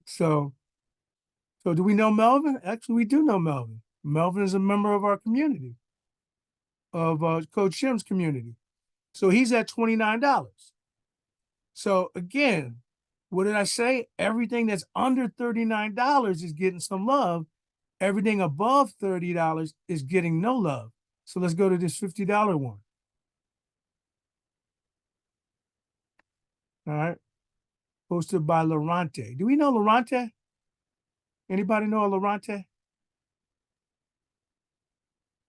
C: So do we know Melvin? Actually, we do know Melvin. Melvin is a member of our community, of Coach Shim's community. So he's at $29. So again, what did I say? Everything that's under $39 is getting some love. Everything above $30 is getting no love. So let's go to this $50 one. All right. Posted by Lorante. Do we know Lorante? Anybody know a Lorante?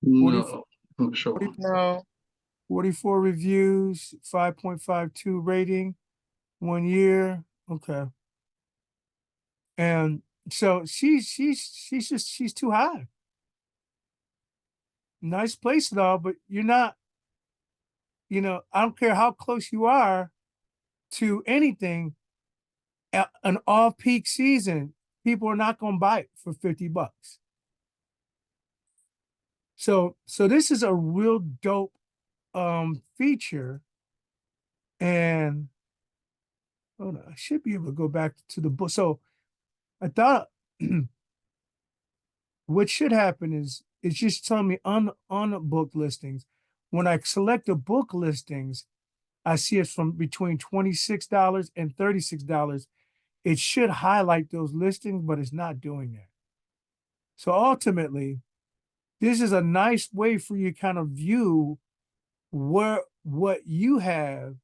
G: No, I'm sure.
D: No.
C: 44 reviews, 5.52 rating, 1 year. Okay. And so she's too high. Nice place and all, but you're not, you know, I don't care how close you are to anything, an off-peak season, people are not going to buy it for $50. So this is a real dope feature. And hold on, I should be able to go back to the book. So I thought what should happen is it's just telling me on book listings. When I select the book listings, I see it's from between $26 and $36. It should highlight those listings, but it's not doing that. So ultimately, this is a nice way for you to kind of view what you have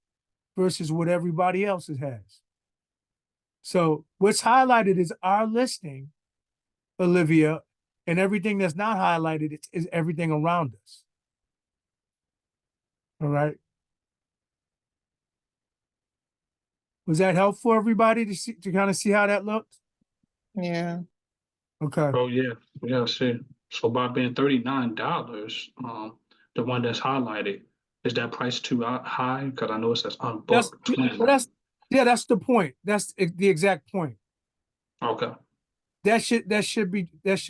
C: versus what everybody else has. So what's highlighted is our listing, Olivia, and everything that's not highlighted is everything around us. All right. Was that helpful, everybody, to kind of see how that looked?
D: Yeah.
C: Okay.
G: Oh yeah, yeah. See, so by being $39, the one that's highlighted, is that price too high? Because I know it says
C: That's
G: unbooked 29.
C: that's the point. That's the exact point.
G: Okay.
C: That should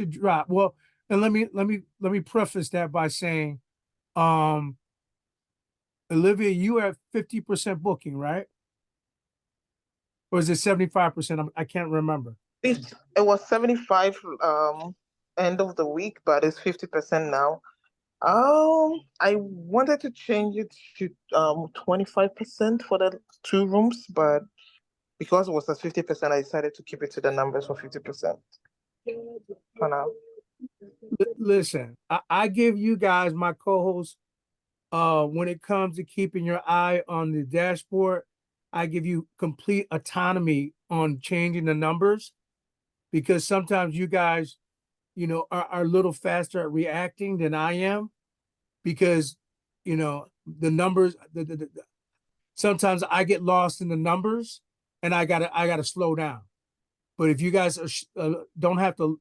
C: drop. Well, and let me preface that by saying, Olivia, you are at 50% booking, right? Or is it 75%? I can't remember.
D: It was 75 end of the week, but it's 50% now. I wanted to change it to 25% for the 2 rooms, but because it was at 50%, I decided to keep it to the numbers for 50% for now.
C: Listen, I give you guys, my co-hosts, when it comes to keeping your eye on the dashboard, I give you complete autonomy on changing the numbers, because sometimes you guys, you know, are a little faster at reacting than I am, because, you know, the numbers, sometimes I get lost in the numbers and I gotta slow down. But if you guys don't have to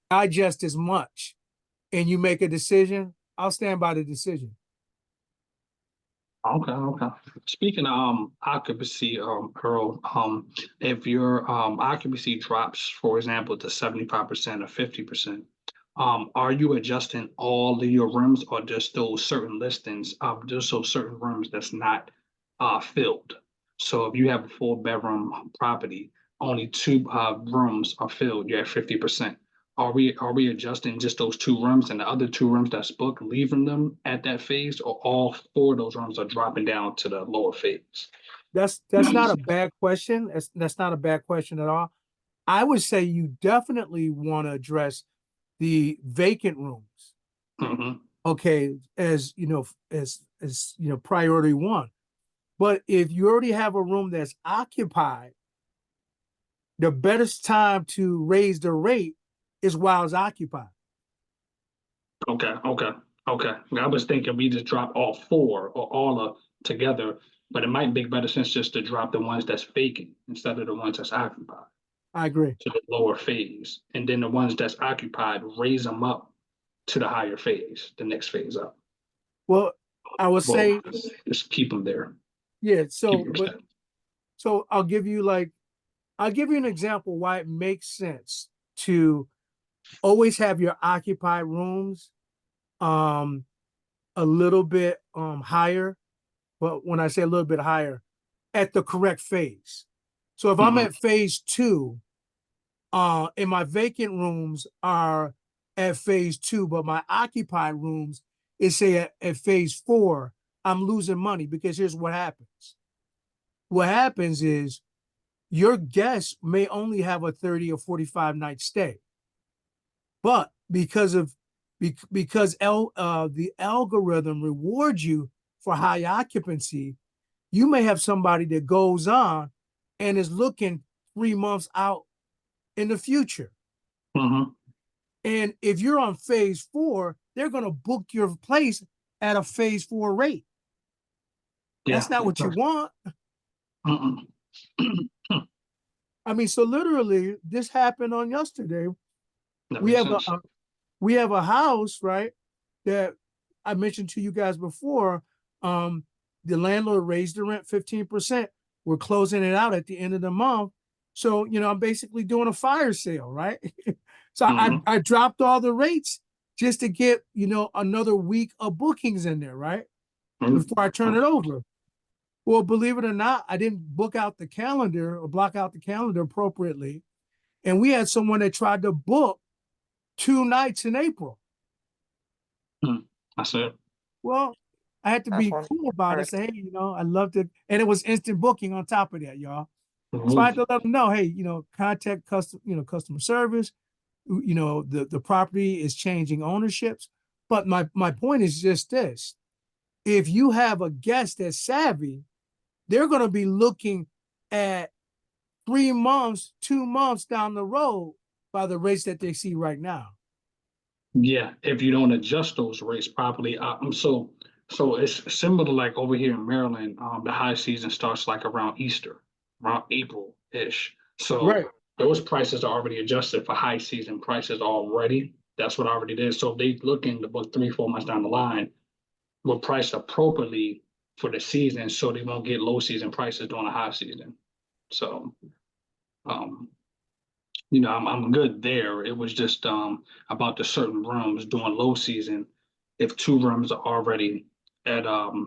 C: digest as much and you make a decision, I'll stand by the decision.
G: Okay, okay. Speaking of occupancy, Earl, if your occupancy drops, for example, to 75% or 50%, are you adjusting all of your rooms or just those certain listings, just those certain rooms that's not filled? So if you have a 4-bedroom property, only 2 rooms are filled, you're at 50%. Are we adjusting just those 2 rooms and the other 2 rooms that's booked, leaving them at that phase, or all 4 of those rooms are dropping down to the lower phase?
C: That's not a bad question. That's not a bad question at all. I would say you definitely want to address the vacant rooms.
G: Mm-hmm.
C: Okay, as you know, as you know, priority 1. But if you already have a room that's occupied, the best time to raise the rate is while it's occupied.
G: Okay, okay, okay. I was thinking we just drop all four or all together, but it might make better sense just to drop the ones that's vacant instead of the ones that's occupied
C: I agree.
G: to the lower phase. And then the ones that's occupied, raise them up to the higher phase, the next phase up.
C: Well, I would
G: Well,
C: say,
G: just keep them there.
C: yeah.
G: Keep
C: So,
G: them
C: but
G: steady.
C: so I'll give you an example why it makes sense to always have your occupied rooms a little bit higher. But when I say a little bit higher, at the correct phase. So if I'm
G: Mhm.
C: at phase 2, and my vacant rooms are at phase 2, but my occupied rooms is say at phase 4, I'm losing money because here's what happens. What happens is your guests may only have a 30 or 45 night stay. But because the algorithm rewards you for high occupancy, you may have somebody that goes on and is looking 3 months out in the future.
G: Mhm.
C: And if you're on phase 4, they're going to book your place at a phase 4 rate.
G: Yeah.
C: That's not what you want.
G: Mm-mm.
C: I mean, so literally, this happened on yesterday.
G: That
C: We
G: makes
C: have
G: sense.
C: we have a house, right, that I mentioned to you guys before. The landlord raised the rent 15%. We're closing it out at the end of the month. So, I'm basically doing a fire sale, right? So
G: Mhm.
C: I dropped all the rates just to get, another week of bookings in there, right? Before I turn it over. Well, believe it or not, I didn't book out the calendar or block out the calendar appropriately. And we had someone that tried to book 2 nights in April.
G: I said,
C: Well, I had to
D: That's
C: be
D: one.
C: cool about it. Say, hey, I loved it. And it was instant booking on top of that, y'all. So I had
G: "Ooh."
C: to let them know, hey, contact customer service. The property is changing ownerships. But my point is just this. If you have a guest that's savvy, they're going to be looking at 3 months, 2 months down the road by the rates that they see right now.
G: Yeah, if you don't adjust those rates properly, so it's similar to like over here in Maryland. The high season starts like around Easter, around April-ish. So
C: Right.
G: those prices are already adjusted for high season prices already. That's what already did. So if they looking to book 3, 4 months down the line, will price appropriately for the season, so they won't get low season prices during the high season. So, um, I'm good there. It was just about the certain rooms during low season. If 2 rooms are already at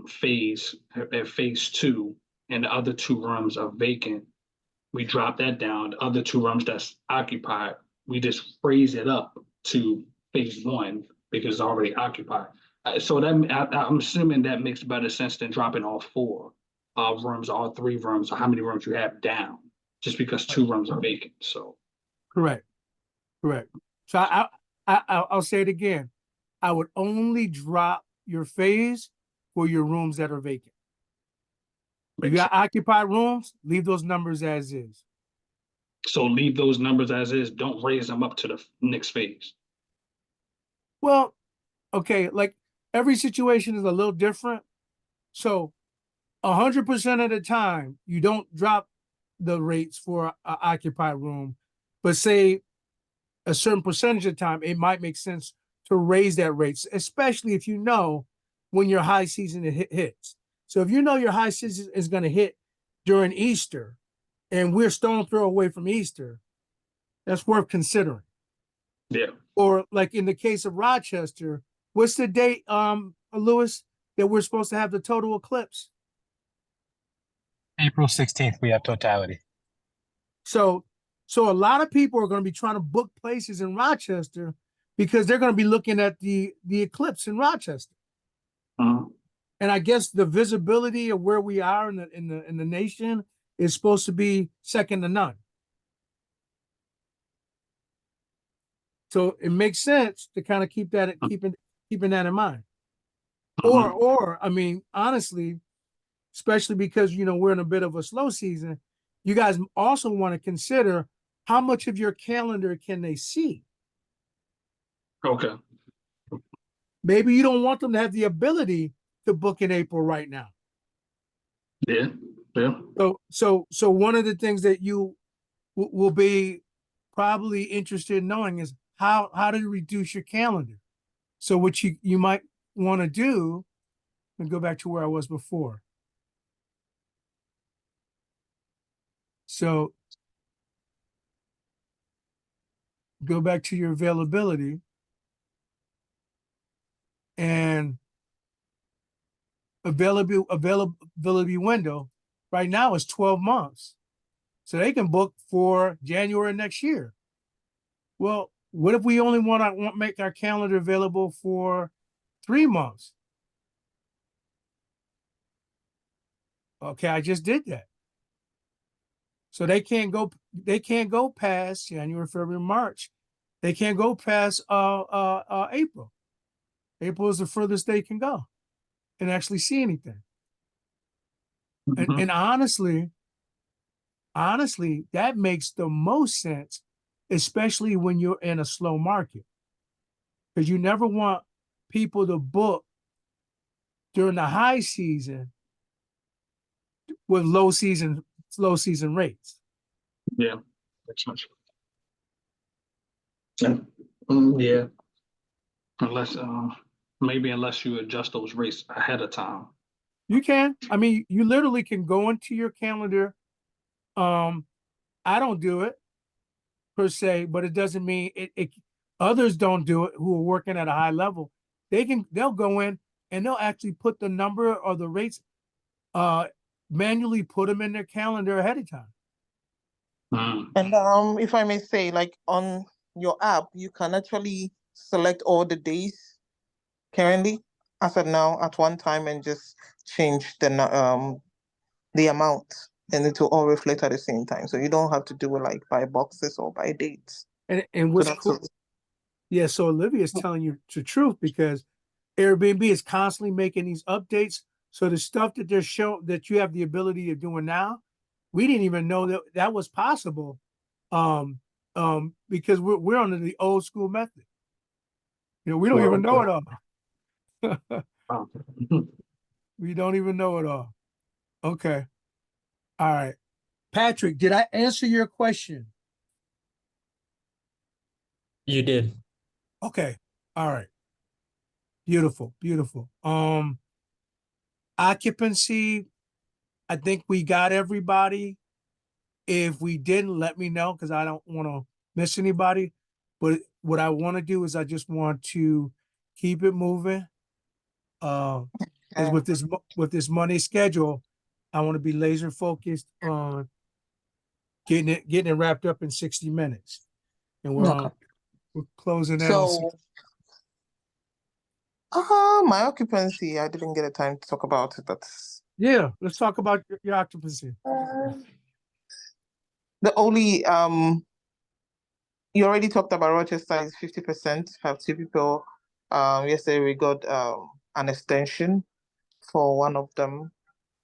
G: phase 2 and the other 2 rooms are vacant, we drop that down. The other 2 rooms that's occupied, we just raise it up to phase 1 because it's already occupied. So I'm assuming that makes better sense than dropping all 4 rooms, all 3 rooms, or how many rooms you have down, just because 2 rooms are vacant. So.
C: Correct. Correct. So I'll say it again. I would only drop your phase for your rooms that are vacant. You got occupied rooms, leave those numbers as is.
G: So leave those numbers as is. Don't raise them up to the next phase.
C: Well, okay, like every situation is a little different. So 100% of the time, you don't drop the rates for an occupied room, but say a certain percentage of the time, it might make sense to raise that rates, especially if you know when your high season hits. So if you know your high season is going to hit during Easter, and we're stone throw away from Easter, that's worth considering.
G: Yeah.
C: Or like in the case of Rochester, what's the date, Lewis, that we're supposed to have the total eclipse?
H: April 16th, we have totality.
C: So a lot of people are going to be trying to book places in Rochester because they're going to be looking at the eclipse in Rochester.
G: Uh-huh.
C: And I guess the visibility of where we are in the nation is supposed to be second to none. So it makes sense to kind of keeping that in mind.
G: Uh-huh.
C: Or I mean, honestly, especially because, you know, we're in a bit of a slow season, you guys also want to consider how much of your calendar can they see?
G: Okay.
C: Maybe you don't want them to have the ability to book in April right now.
G: Yeah. Yeah.
C: So one of the things that you will be probably interested in knowing is how to reduce your calendar. So what you might want to do, and go back to where I was before. So go back to your availability, and availability window right now is 12 months. So they can book for January next year. Well, what if we only want to make our calendar available for 3 months? Okay, I just did that. So they can't go past January, February, March. They can't go past April. April is the furthest they can go and actually see anything. And honestly, that makes the most sense, especially when you're in a slow market. Because you never want people to book during the high season with low season rates.
G: Yeah. Makes sense. Yeah. Yeah. Unless unless you adjust those rates ahead of time.
C: You can. I mean, you literally can go into your calendar. I don't do it per se, but it doesn't mean it others don't do it who are working at a high level. They'll go in and they'll actually put the number or the rates, manually put them in their calendar ahead of time.
D: And if I may say, like on your app, you can actually select all the days currently as of now at one time and just change the amount, and it will all reflect at the same time. So you don't have to do it like by boxes or by dates.
C: And what's cool, yeah, so Olivia is telling you the truth, because Airbnb is constantly making these updates. So the stuff that they're showing that you have the ability of doing now, we didn't even know that was possible. Because we're under the old school method. You know, we don't even know it all. We don't even know it all. Okay. All right. Patrick, did I answer your question?
F: You did.
C: Okay. All right. Beautiful. Beautiful. Occupancy, I think we got everybody. If we didn't, let me know, because I don't want to miss anybody. But what I want to do is I just want to keep it moving. Because with this money schedule, I want to be laser focused on getting it wrapped up in 60 minutes. And we're closing in on 60.
D: My occupancy, I didn't get a time to talk about it, but
C: yeah, let's talk about your occupancy.
D: The only you already talked about Rochester is 50%. Have two people. Yesterday we got an extension for one of them,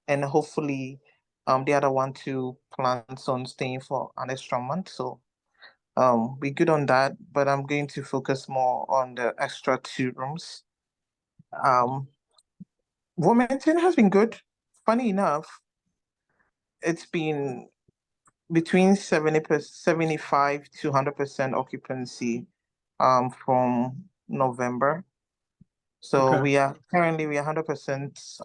D: and hopefully the other one too plans on staying for an extra month. So we're good on that, but I'm going to focus more on the extra 2 rooms. Wilmington has been good. Funny enough, it's been between 75 to 100% occupancy from November. So
C: Okay.
D: we are 100%.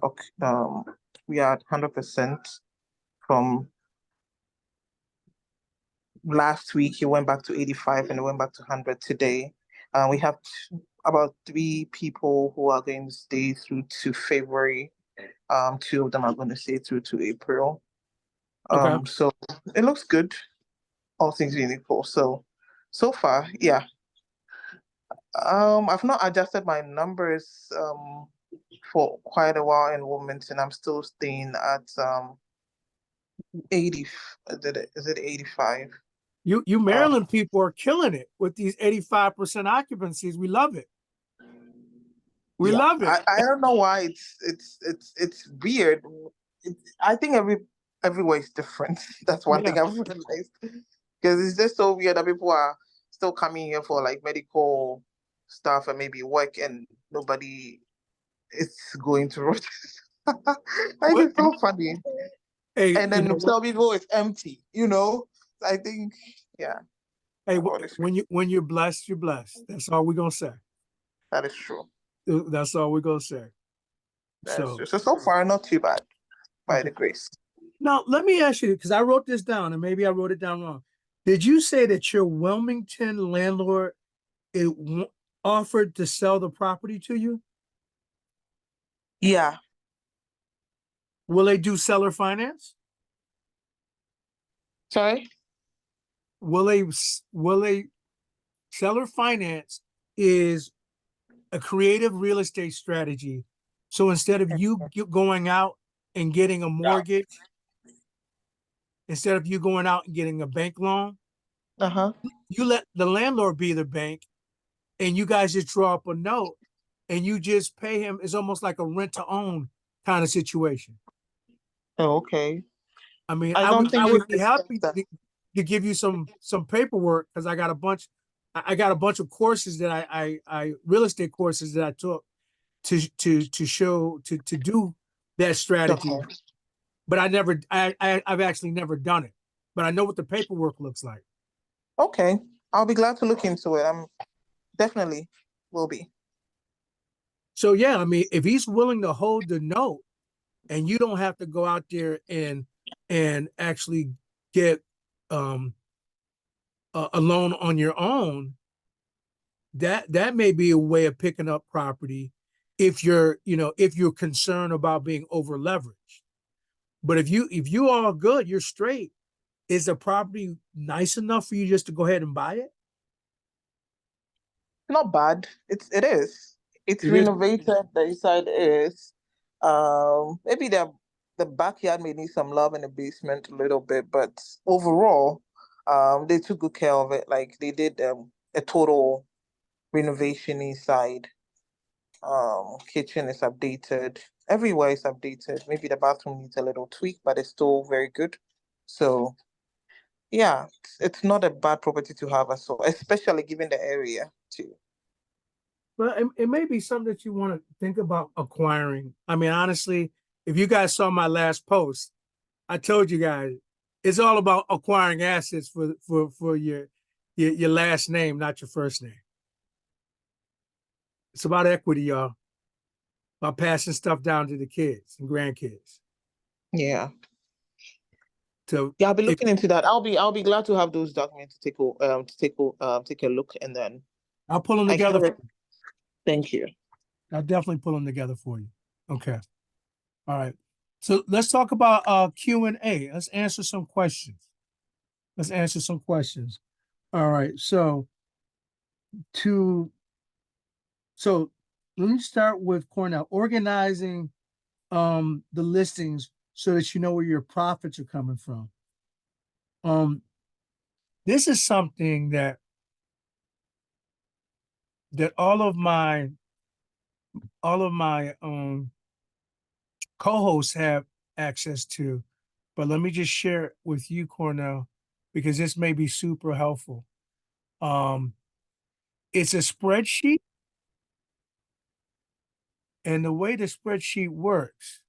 D: We are 100% from last week. It went back to 85 and it went back to 100 today. We have about 3 people who are going to stay through to February. 2 of them are going to stay through to April.
C: Okay.
D: So it looks good, all things being equal. So far, yeah. I've not adjusted my numbers for quite a while in Wilmington. I'm still staying at 80. Is it 85?
C: You Maryland people are killing it with these 85% occupancies. We love it. We love it.
D: I don't know why it's weird. I think everywhere is different. That's one thing
C: Yeah.
D: I've realized. Because it's just so weird that people are still coming here for like medical stuff and maybe work, and nobody is going to road. Like,
C: What?
D: it's so funny.
C: Hey,
D: And
C: you
D: then
C: know what?
D: some people it's empty, you know. I think, yeah,
C: Hey,
D: God is
C: when you're blessed, you're blessed. That's all we're gonna say.
D: that is true.
C: That's all we're gonna say.
D: That is
C: So,
D: true. So far, not too bad by
C: okay.
D: the grace.
C: Now let me ask you, because I wrote this down and maybe I wrote it down wrong. Did you say that your Wilmington landlord offered to sell the property to you?
D: Yeah.
C: Will they do seller finance?
D: Sorry.
C: Will they seller finance is a creative real estate strategy. So instead of you going out and getting a mortgage, instead of you going out and getting a bank loan,
D: Uh-huh.
C: you let the landlord be the bank and you guys just draw up a note and you just pay him. It's almost like a rent to own kind of situation.
D: Oh, okay.
C: I mean,
D: I don't think
C: I
D: we
C: would be
D: discussed
C: happy
D: that.
C: to give you some paperwork because I got a bunch of courses that I real estate courses that I took to show to do that strategy.
D: Okay.
C: But I've actually never done it. But I know what the paperwork looks like.
D: Okay. I'll be glad to look into it. I'm definitely will be.
C: So yeah, I mean, if he's willing to hold the note and you don't have to go out there and actually get um a loan on your own, that may be a way of picking up property if if you're concerned about being over leveraged. But if you are good, you're straight. Is the property nice enough for you just to go ahead and buy it?
D: Not bad. It is. It's
C: It is.
D: renovated. The inside is. Maybe the backyard may need some love in the basement a little bit, but overall, they took good care of it. Like they did a total renovation inside. Kitchen is updated. Everywhere is updated. Maybe the bathroom needs a little tweak, but it's still very good. So yeah, it's not a bad property to have as well, especially given the area too.
C: But it may be something that you want to think about acquiring. I mean, honestly, if you guys saw my last post, I told you guys it's all about acquiring assets for your last name, not your first name. It's about equity, y'all. About passing stuff down to the kids and grandkids.
D: Yeah.
C: So
D: Yeah, I'll be
C: if
D: looking into that. I'll be glad to have those documents take a look, and then
C: I'll pull them
D: I
C: together,
D: can. Thank you.
C: I'll definitely pull them together for you. Okay. All right. So let's talk about Q&A. Let's answer some questions. Let's answer some questions. All right. To so let me start with Cornell. Organizing the listings so that you know where your profits are coming from. This is something that all of my co-hosts have access to, but let me just share it with you, Cornell, because this may be super helpful. It's a spreadsheet, and the way the spreadsheet works,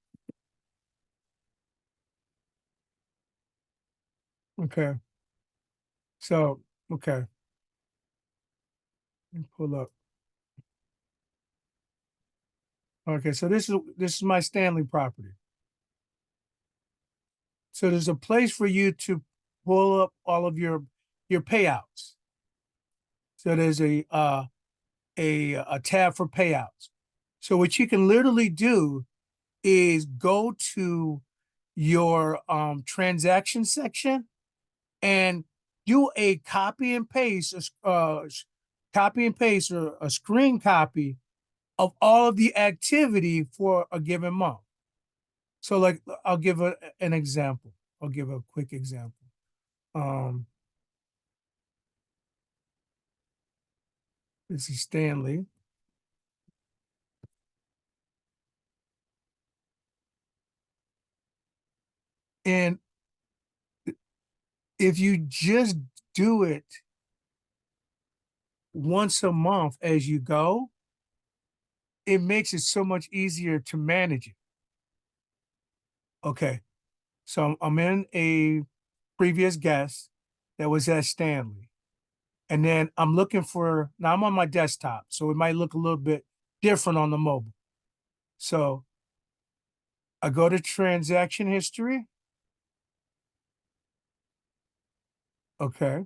C: okay. So, okay, let me pull up. Okay, so this is my Stanley property. So there's a place for you to pull up all of your payouts. So there's a tab for payouts. So what you can literally do is go to your transaction section and do a copy and paste or a screen copy of all of the activity for a given month. So like I'll give an example. I'll give a quick example. This is Stanley. And if you just do it once a month as you go, it makes it so much easier to manage it. Okay. So I'm in a previous guest that was at Stanley. And then I'm looking for, now I'm on my desktop, so it might look a little bit different on the mobile. So I go to transaction history. Okay.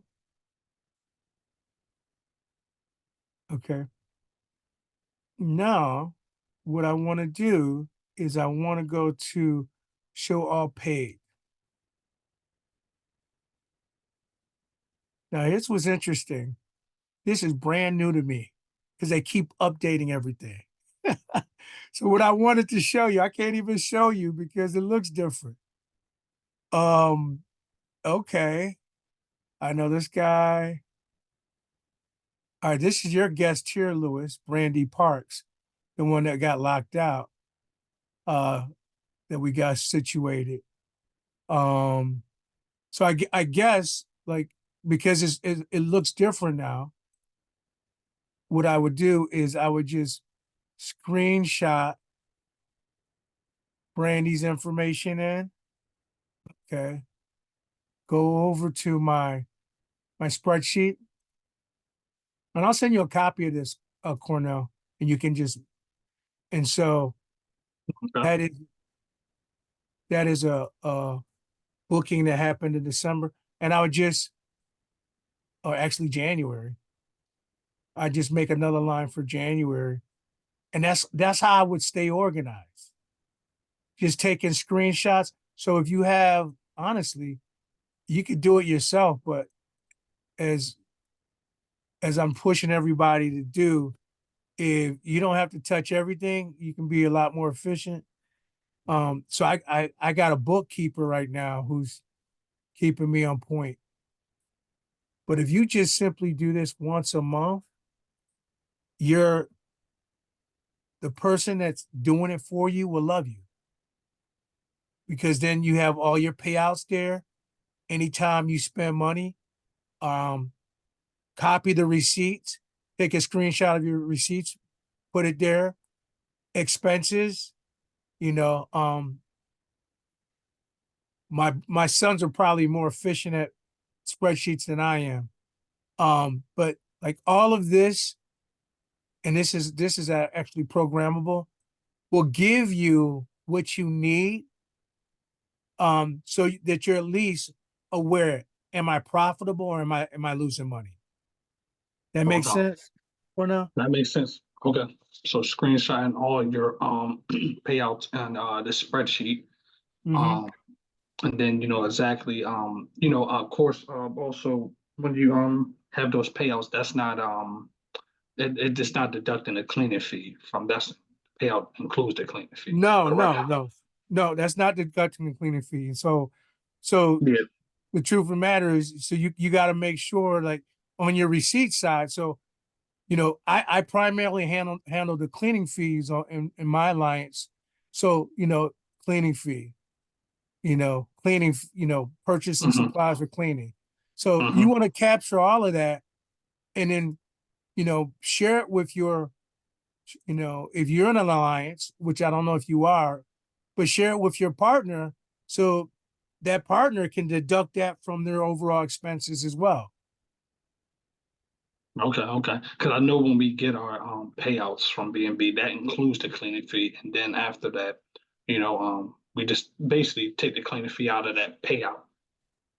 C: Okay. Now, what I want to do is I want to go to show all paid. Now, this was interesting. This is brand new to me because they keep updating everything. So what I wanted to show you, I can't even show you because it looks different. Okay. I know this guy. All right, this is your guest here, Lewis, Brandy Parks, the one that got locked out, that we got situated. So I guess like because it looks different now, what I would do is I would just screenshot Brandy's information in. Okay. Go over to my spreadsheet, and I'll send you a copy of this, Cornell, and you can just, and so
G: Okay.
C: that is a booking that happened in December, and I would just, or actually January, I just make another line for January, and that's how I would stay organized. Just taking screenshots. So if you have, honestly, you could do it yourself, but as I'm pushing everybody to do, if you don't have to touch everything, you can be a lot more efficient. So I got a bookkeeper right now who's keeping me on point. But if you just simply do this once a month, you're the person that's doing it for you will love you. Because then you have all your payouts there. Anytime you spend money, copy the receipts, take a screenshot of your receipts, put it there. Expenses, you know, my sons are probably more efficient at spreadsheets than I am. But like all of this, and this is actually programmable, will give you what you need, so that you're at least aware, am I profitable or am I losing money? That makes
G: Okay.
C: sense for now?
G: That makes sense. Okay. So screenshotting all your payouts and the spreadsheet.
C: Mm-hmm.
G: Um and then you know exactly of course also when you have those payouts, that's not it just not deducting the cleaning fee from that's payout includes the cleaning fee.
C: No,
G: Correct.
C: no, no, no, that's not deducting the cleaning fee. And so
G: Yeah.
C: the truth of the matter is, so you got to make sure, like on your receipt side. So, I primarily handle the cleaning fees in my alliance. So, cleaning fee, cleaning, purchasing
G: Hmm.
C: supplies for cleaning. So you
G: Hmm.
C: want to capture all of that and then, share it with your, if you're in an alliance, which I don't know if you are, but share it with your partner so that partner can deduct that from their overall expenses as well.
G: Okay, okay. Because I know when we get our payouts from B&B, that includes the cleaning fee, and then after that, we just basically take the cleaning fee out of that payout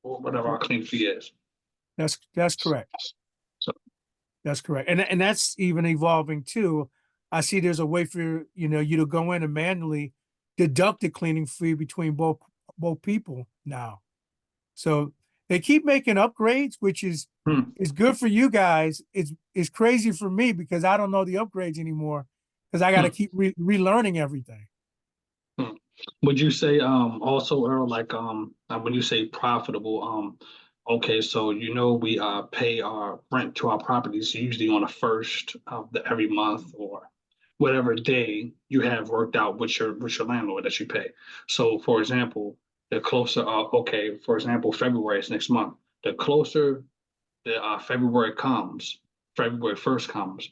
G: or whatever our cleaning fee is.
C: That's correct.
G: So
C: That's correct. And that's even evolving too. I see there's a way for you to go in and manually deduct the cleaning fee between both people now. So they keep making upgrades, which is good for you guys. It's crazy for me because I don't know the upgrades anymore because I got to
G: hmm,
C: keep relearning everything.
G: hmm. Would you say also Earl, like when you say profitable, okay, so we pay our rent to our properties usually on the first of every month or whatever day you have worked out with your landlord that you pay. So for example, the closer, okay, for example, February is next month. The closer the February comes, February 1st comes,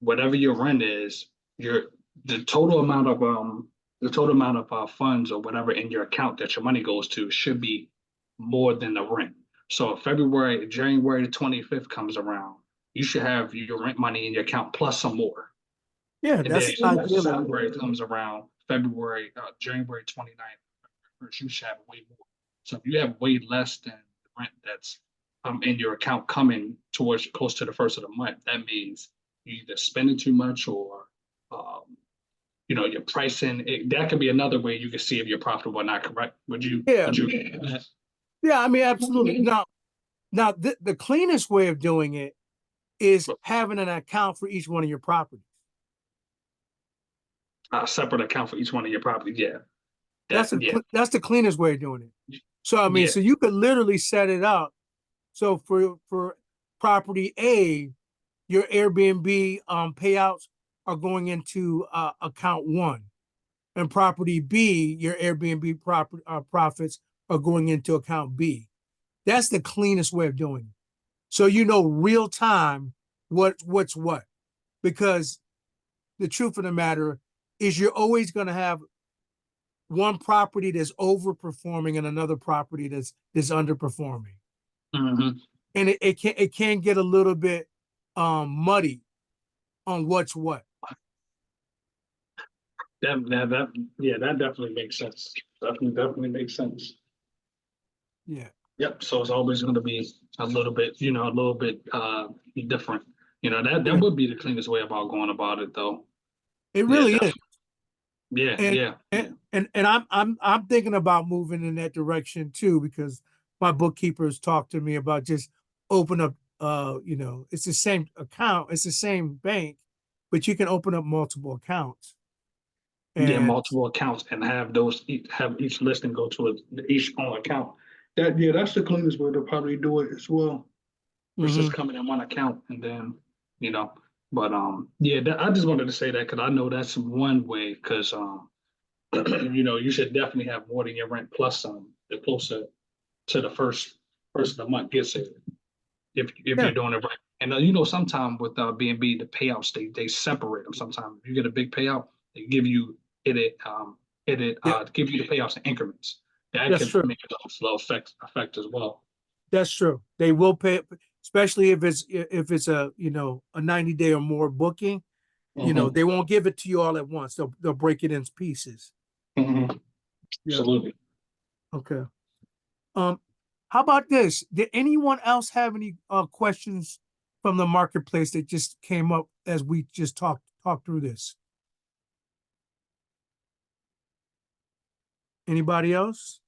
G: whatever your rent is, your the total amount of funds or whatever in your account that your money goes to should be more than the rent. So if January the 25th comes around, you should have your rent money in your account plus some more.
C: Yeah,
G: And
C: that's
G: then
C: ideally.
G: February comes around, January 29th, you should have way more. So if you have way less than the rent that's in your account coming towards close to the first of the month, that means you either spending too much or you're pricing it. That could be another way you can see if you're profitable or not, correct? Would you
C: Yeah.
G: agree with that?
C: Yeah, I mean, absolutely. Now the cleanest way of doing it is having an account for each one of your properties.
G: A separate account for each one of your properties, yeah.
C: That's the cleanest way of doing it. So I mean,
G: Yeah.
C: so you could literally set it up. So for property A, your Airbnb payouts are going into account one, and property B, your Airbnb profits are going into account B. That's the cleanest way of doing it. So you know real time what's what, because the truth of the matter is you're always going to have one property that's overperforming and another property that's underperforming.
G: Mm-hmm.
C: And it can get a little bit muddy on what's what.
G: That definitely makes sense. Definitely makes sense.
C: Yeah.
G: Yep. So it's always going to be a little bit different. That would be the cleanest way about going about it, though.
C: It really is.
G: Yeah.
C: And I'm thinking about moving in that direction too, because my bookkeepers talked to me about just open up it's the same account, it's the same bank, but you can open up multiple accounts.
G: And multiple accounts and have each listing go to each own account. That's the cleanest way to probably do it as well. Versus coming in one account and then, but I just wanted to say that because I know that's one way because you should definitely have more than your rent plus some the closer to the first of the month gets it. If you're doing it right. And sometimes with B&B, the payouts they separate them. Sometimes if you get a big payout, they give you give you the payouts in increments. That can make a slow effect as well.
C: That's true. They will pay, especially if it's a 90-day or more booking. They won't give it to you all at once. They'll break it in pieces.
G: Mm-hmm. Yeah. Absolutely.
C: Okay. How about this? Did anyone else have any questions from the marketplace that just came up as we just talked through this? Anybody else?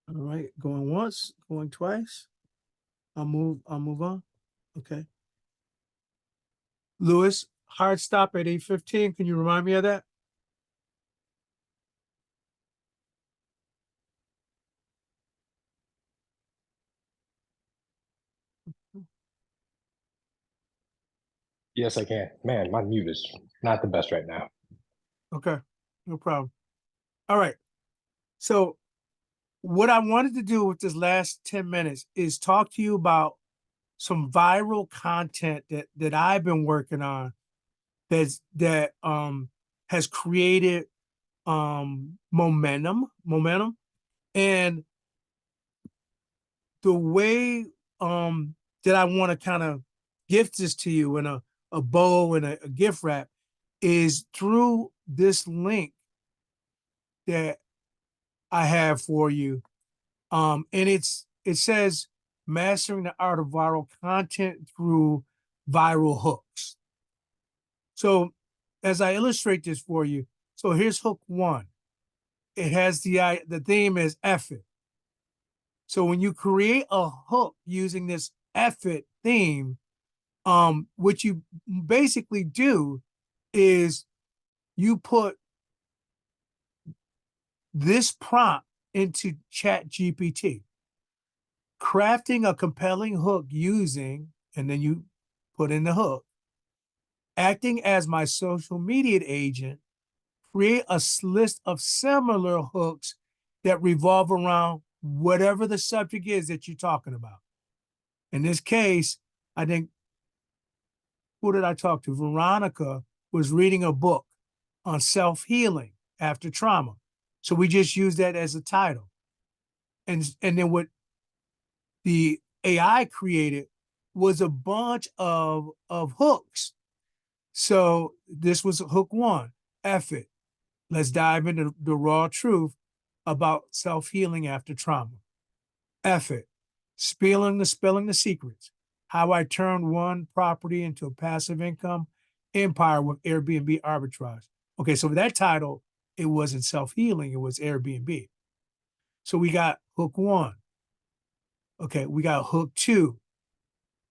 C: All right, going once, going twice. I'll move on. Okay. Lewis, hard stop at 8:15. Can you remind me of that?
H: Yes, I can. Man, my mute is not the best right now.
C: Okay, no problem. All right. So what I wanted to do with this last 10 minutes is talk to you about some viral content that I've been working on that has created momentum. And the way that I want to kind of gift this to you in a bow and a gift wrap is through this link that I have for you. And it says mastering the art of viral content through viral hooks. So as I illustrate this for you, so here's hook one. It has the theme is F it. So when you create a hook using this F it theme, what you basically do is you put this prompt into Chat GPT, crafting a compelling hook using, and then you put in the hook, acting as my social media agent, create a list of similar hooks that revolve around whatever the subject is that you're talking about. In this case, I think, who did I talk to? Veronica was reading a book on self-healing after trauma. So we just used that as a title. And then what the AI created was a bunch of hooks. So this was hook one, F it. Let's dive into the raw truth about self-healing after trauma. F it. Spilling the secrets. How I turned one property into a passive income empire with Airbnb arbitrage. Okay, so with that title, it wasn't self-healing, it was Airbnb. So we got hook one. Okay, we got hook two,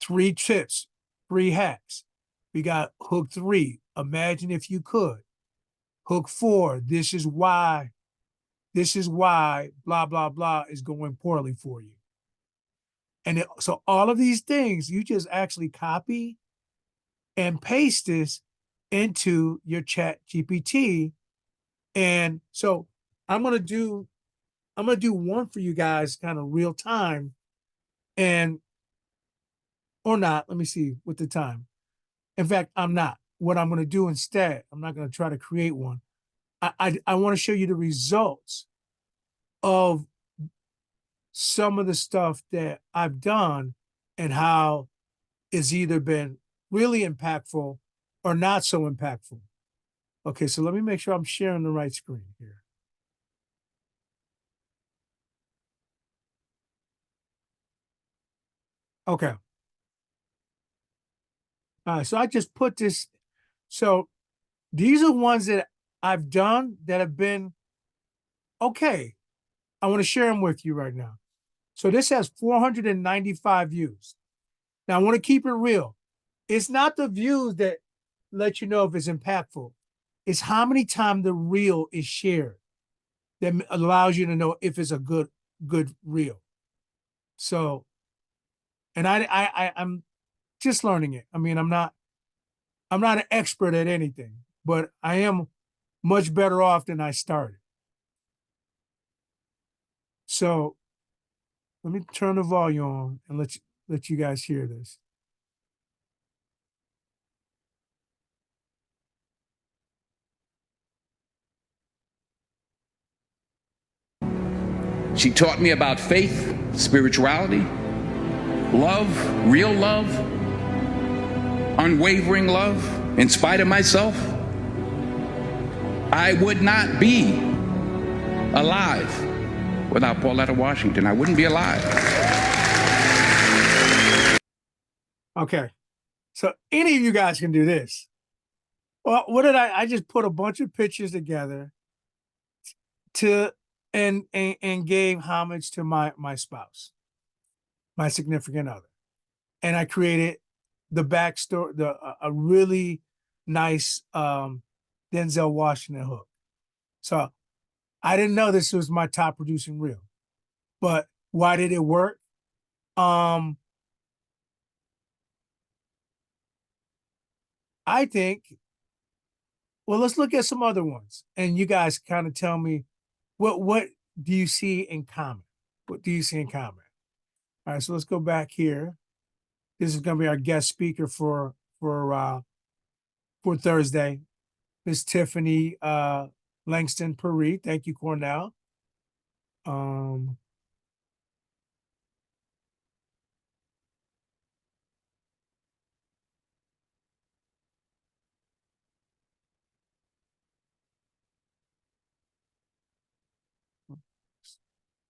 C: 3 tips, 3 hacks. We got hook 3, imagine if you could. Hook 4, this is why, blah, blah, blah is going poorly for you. And so all of these things, you just actually copy and paste this into your chat GPT. And so I'm gonna do one for you guys kind of real time, and or not. Let me see with the time. In fact, I'm not. What I'm gonna do instead, I'm not gonna try to create one. I want to show you the results of some of the stuff that I've done and how it's either been really impactful or not so impactful. Okay, so let me make sure I'm sharing the right screen here. Okay. All right, so I just put this. So these are ones that I've done that have been okay. I want to share them with you right now. So this has 495 views. Now I want to keep it real. It's not the views that let you know if it's impactful. It's how many times the reel is shared that allows you to know if it's a good reel. So, and I'm just learning it. I mean, I'm not an expert at anything, but I am much better off than I started. So let me turn the volume on and let you guys hear this.
I: She taught me about faith, spirituality, love, real love, unwavering love. In spite of myself, I would not be alive without Pauletta Washington. I wouldn't be alive.
C: Okay, so any of you guys can do this. Well, what did I just put a bunch of pictures together to and gave homage to my spouse, my significant other. And I created the backstory, a really nice Denzel Washington hook. So I didn't know this was my top producing reel, but why did it work? I think, well, let's look at some other ones, and you guys kind of tell me what do you see in common? What do you see in common? All right, so let's go back here. This is going to be our guest speaker for Thursday, Miss Tiffany Langston Puri. Thank you, Cornell.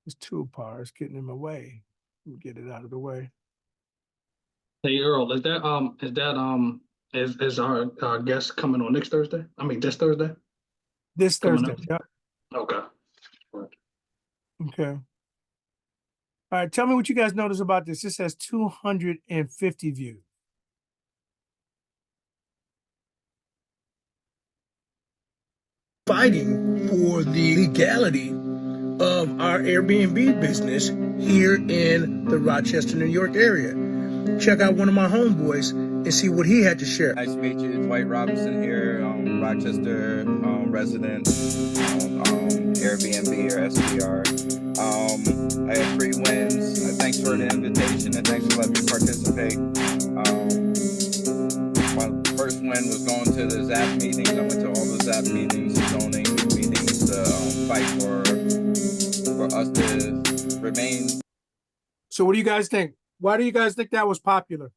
C: This toolbar is getting in my way. Let me get it out of the way.
G: Hey Earl, is our guest coming on next Thursday? I mean this Thursday?
C: This Thursday. Yep.
G: Okay.
C: Okay. All right, tell me what you guys notice about this. This has 250 views. Fighting for the legality of our Airbnb business here in the Rochester, New York area. check out one of my homeboys and see what he had to share.
J: Nice to meet you. Dwight Robinson here, Rochester resident, Airbnb or SPR. I have 3 wins. Thanks for the invitation and thanks for letting me participate. My first win was going to the ZAP meetings. I went to all the ZAP meetings, zoning meetings to fight for us to remain.
C: So what do you guys think? Why do you guys think that was popular?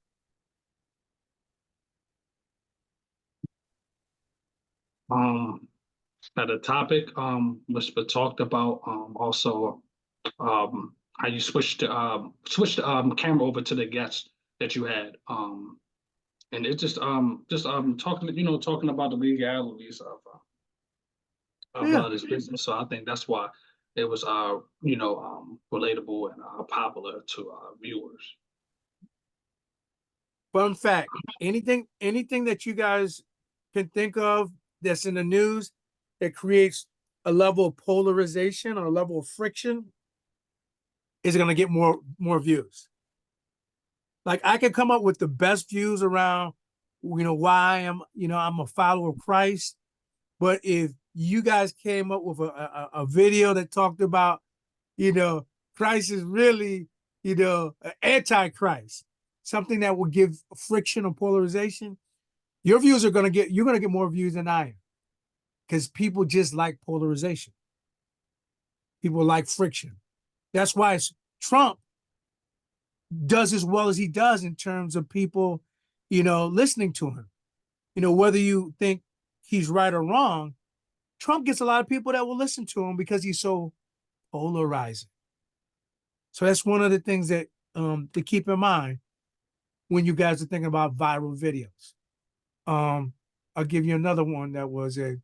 G: That the topic was talked about, also how you switched the camera over to the guest that you had, and it just talking about the legalities of this business. So I think that's why it was relatable and popular to viewers.
C: Fun fact, anything that you guys can think of that's in the news that creates a level of polarization or a level of friction is going to get more views. Like I could come up with the best views around, why I'm a follower of Christ. But if you guys came up with a video that talked about, Christ is really, an antichrist, something that will give friction or polarization, you're going to get more views than I am. Because people just like polarization. People like friction. That's why Trump does as well as he does in terms of people, listening to him. Whether you think he's right or wrong, Trump gets a lot of people that will listen to him because he's so polarizing. So that's one of the things that to keep in mind when you guys are thinking about viral videos. I'll give you another one that was a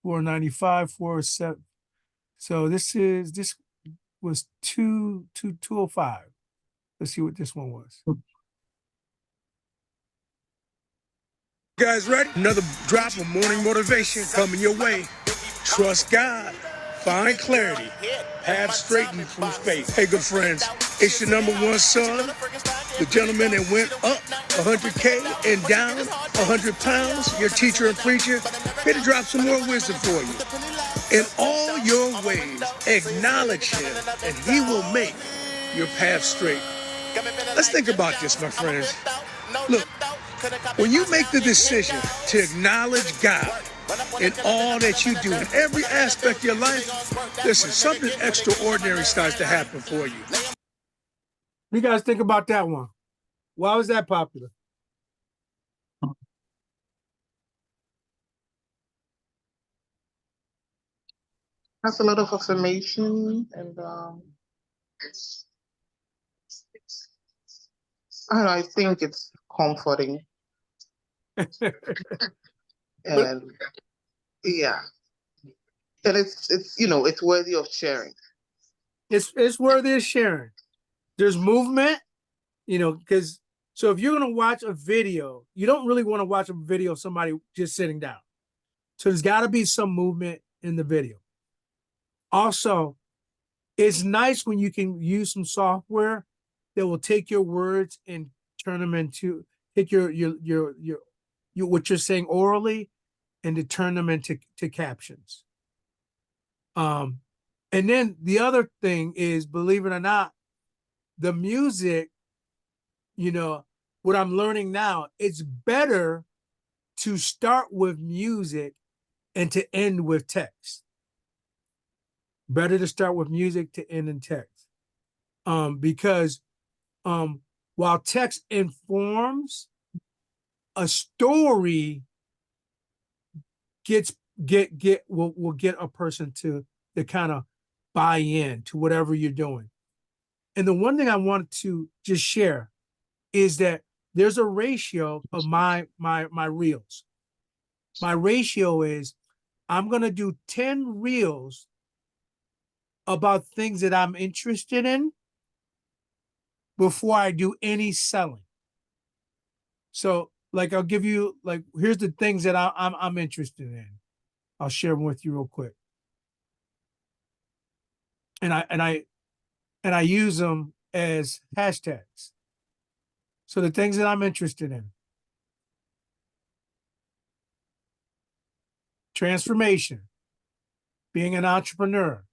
C: 495, 407. So this was 205. Let's see what this one was. Guys ready? Another drop of morning motivation coming your way. Trust God. Find clarity. Path straightened through faith. Hey, good friends, it's your number one son, the gentleman that went up 100K and down 100 pounds, your teacher and preacher, here to drop some more wisdom for you. In all your ways, acknowledge him, and he will make your path straight. Let's think about this, my friends. Look, when you make the decision to acknowledge God in all that you do, in every aspect of your life, listen, something extraordinary starts to happen for you. You guys think about that one. Why was that popular?
D: That's a lot of affirmation and I don't know, I think it's comforting. And yeah. And it's worthy of sharing.
C: It's worthy of sharing. There's movement, because so if you're gonna watch a video, you don't really want to watch a video of somebody just sitting down. So there's got to be some movement in the video. Also, it's nice when you can use some software that will take your words and turn them into take your what you're saying orally and to turn them into captions. And then the other thing is, believe it or not, the music, what I'm learning now, it's better to start with music and to end with text. Better to start with music to end in text. Because while text informs, a story will get a person to kind of buy in to whatever you're doing. And the one thing I want to just share is that there's a ratio of my reels. My ratio is I'm going to do 10 reels about things that I'm interested in before I do any selling. So I'll give you here's the things that I'm interested in. I'll share them with you real quick. and I use them as hashtags. So the things that I'm interested in: transformation, being an entrepreneur,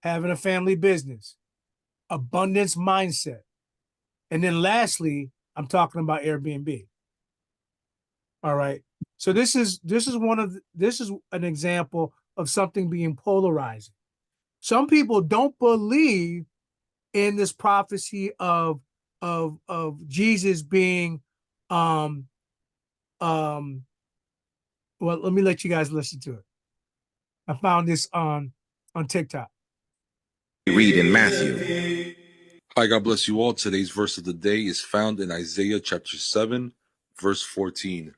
C: having a family business, abundance mindset. And then lastly, I'm talking about Airbnb. All right. So this is an example of something being polarizing. Some people don't believe in this prophecy of Jesus being well, let me let you guys listen to it. I found this on TikTok.
K: Read in Matthew. Hi, God bless you all. Today's verse of the day is found in Isaiah chapter 7, verse 14.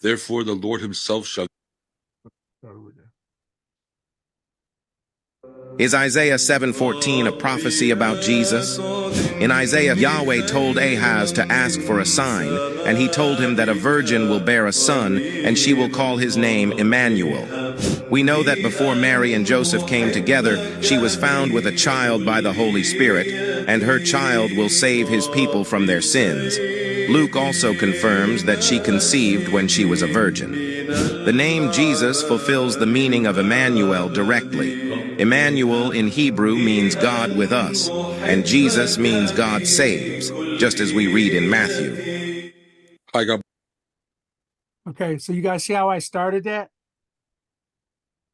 K: Therefore, the Lord himself shall. Is Isaiah 7:14 a prophecy about Jesus? In Isaiah, Yahweh told Ahaz to ask for a sign, and he told him that a virgin will bear a son, and she will call his name Emmanuel. We know that before Mary and Joseph came together, she was found with a child by the Holy Spirit, and her child will save his people from their sins. Luke also confirms that she conceived when she was a virgin. The name Jesus fulfills the meaning of Emmanuel directly. Emmanuel in Hebrew means God with us, and Jesus means God saves, just as we read in Matthew. Hi, God.
C: Okay, so you guys see how I started that?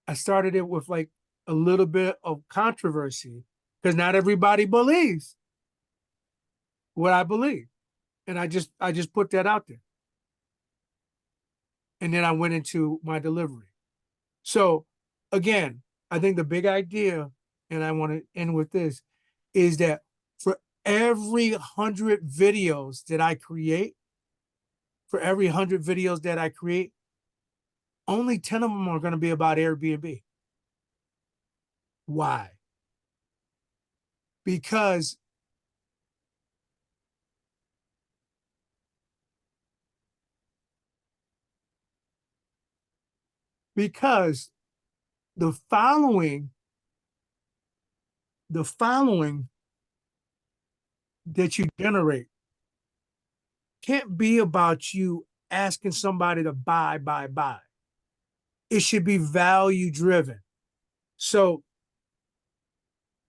C: I started it with like a little bit of controversy because not everybody believes what I believe. And I just put that out there. And then I went into my delivery. So again, I think the big idea, and I want to end with this, is that for every 100 videos that I create, only 10 of them are going to be about Airbnb. Why? Because the following that you generate can't be about you asking somebody to buy. It should be value driven. So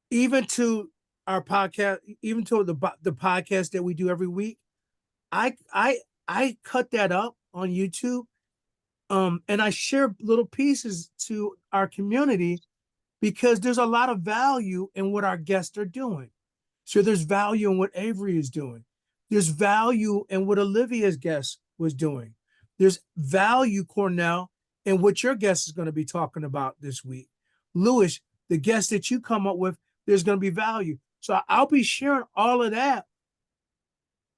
C: even to our podcast, even to the podcast that we do every week, I cut that up on YouTube, and I share little pieces to our community because there's a lot of value in what our guests are doing. So there's value in what Avery is doing. There's value in what Olivia's guest was doing. There's value, Cornell, in what your guest is going to be talking about this week. Lewis, the guest that you come up with, there's going to be value. So I'll be sharing all of that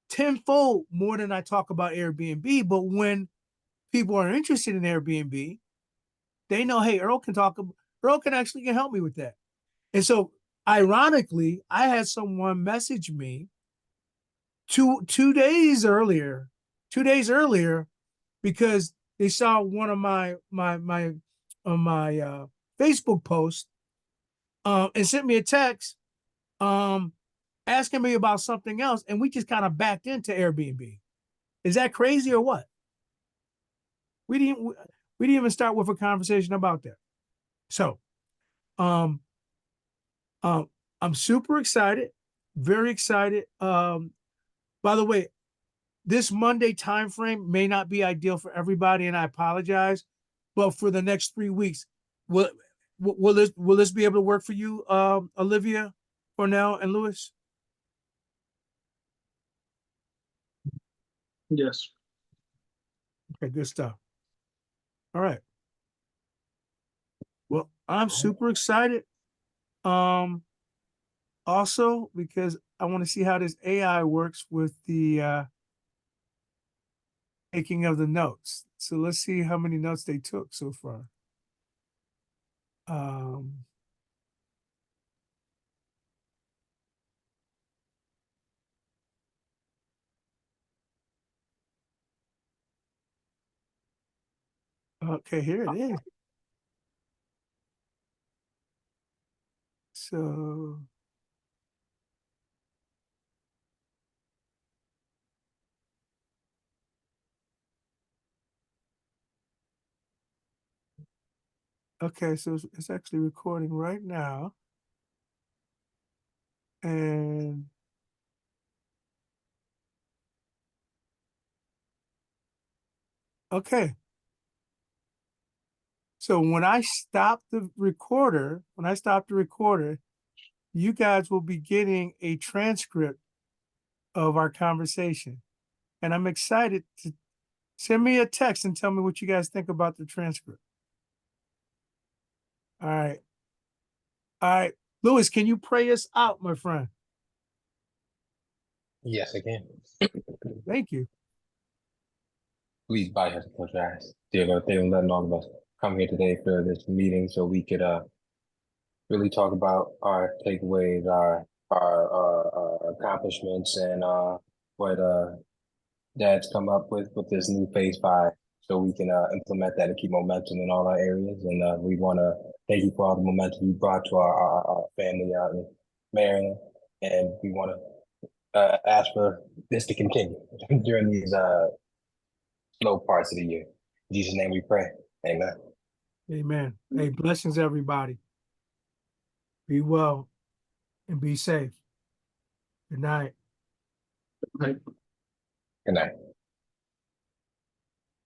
C: tenfold more than I talk about Airbnb. But when people are interested in Airbnb, they know, hey, Earl can actually help me with that. And so ironically, I had someone message me two days earlier, because they saw one of my Facebook posts, and sent me a text, asking me about something else, and we just kind of backed into Airbnb. Is that crazy or what? We didn't even start with a conversation about that. So, I'm super excited, very excited. By the way, this Monday timeframe may not be ideal for everybody, and I apologize. But for the next 3 weeks, will this be able to work for you, Olivia, Cornell, and Lewis?
G: Yes.
C: Okay, good stuff. All right. Well, I'm super excited. Also because I want to see how this AI works with the taking of the notes. So let's see how many notes they took so far. Okay, here it is. So. Okay, so it's actually recording right now. And okay. So when I stop the recorder, you guys will be getting a transcript of our conversation. And I'm excited to send me a text and tell me what you guys think about the transcript. All right. All right. Louis, can you pray us out, my friend?
H: Yes, I can.
C: Thank you.
H: Please bow your heads and close your eyes. Dear Lord, thank you for letting all of us come here today for this meeting so we could really talk about our takeaways, our accomplishments, and what Dad's come up with this new phase 5, so we can implement that and keep momentum in all our areas. And we want to thank you for all the momentum you brought to our family out in Maryland, and we want to ask for this to continue during these slow parts of the year. In Jesus' name we pray. Amen.
C: Amen. Hey, blessings, everybody. Be well and be safe. Good night.
G: Right.
H: Good night.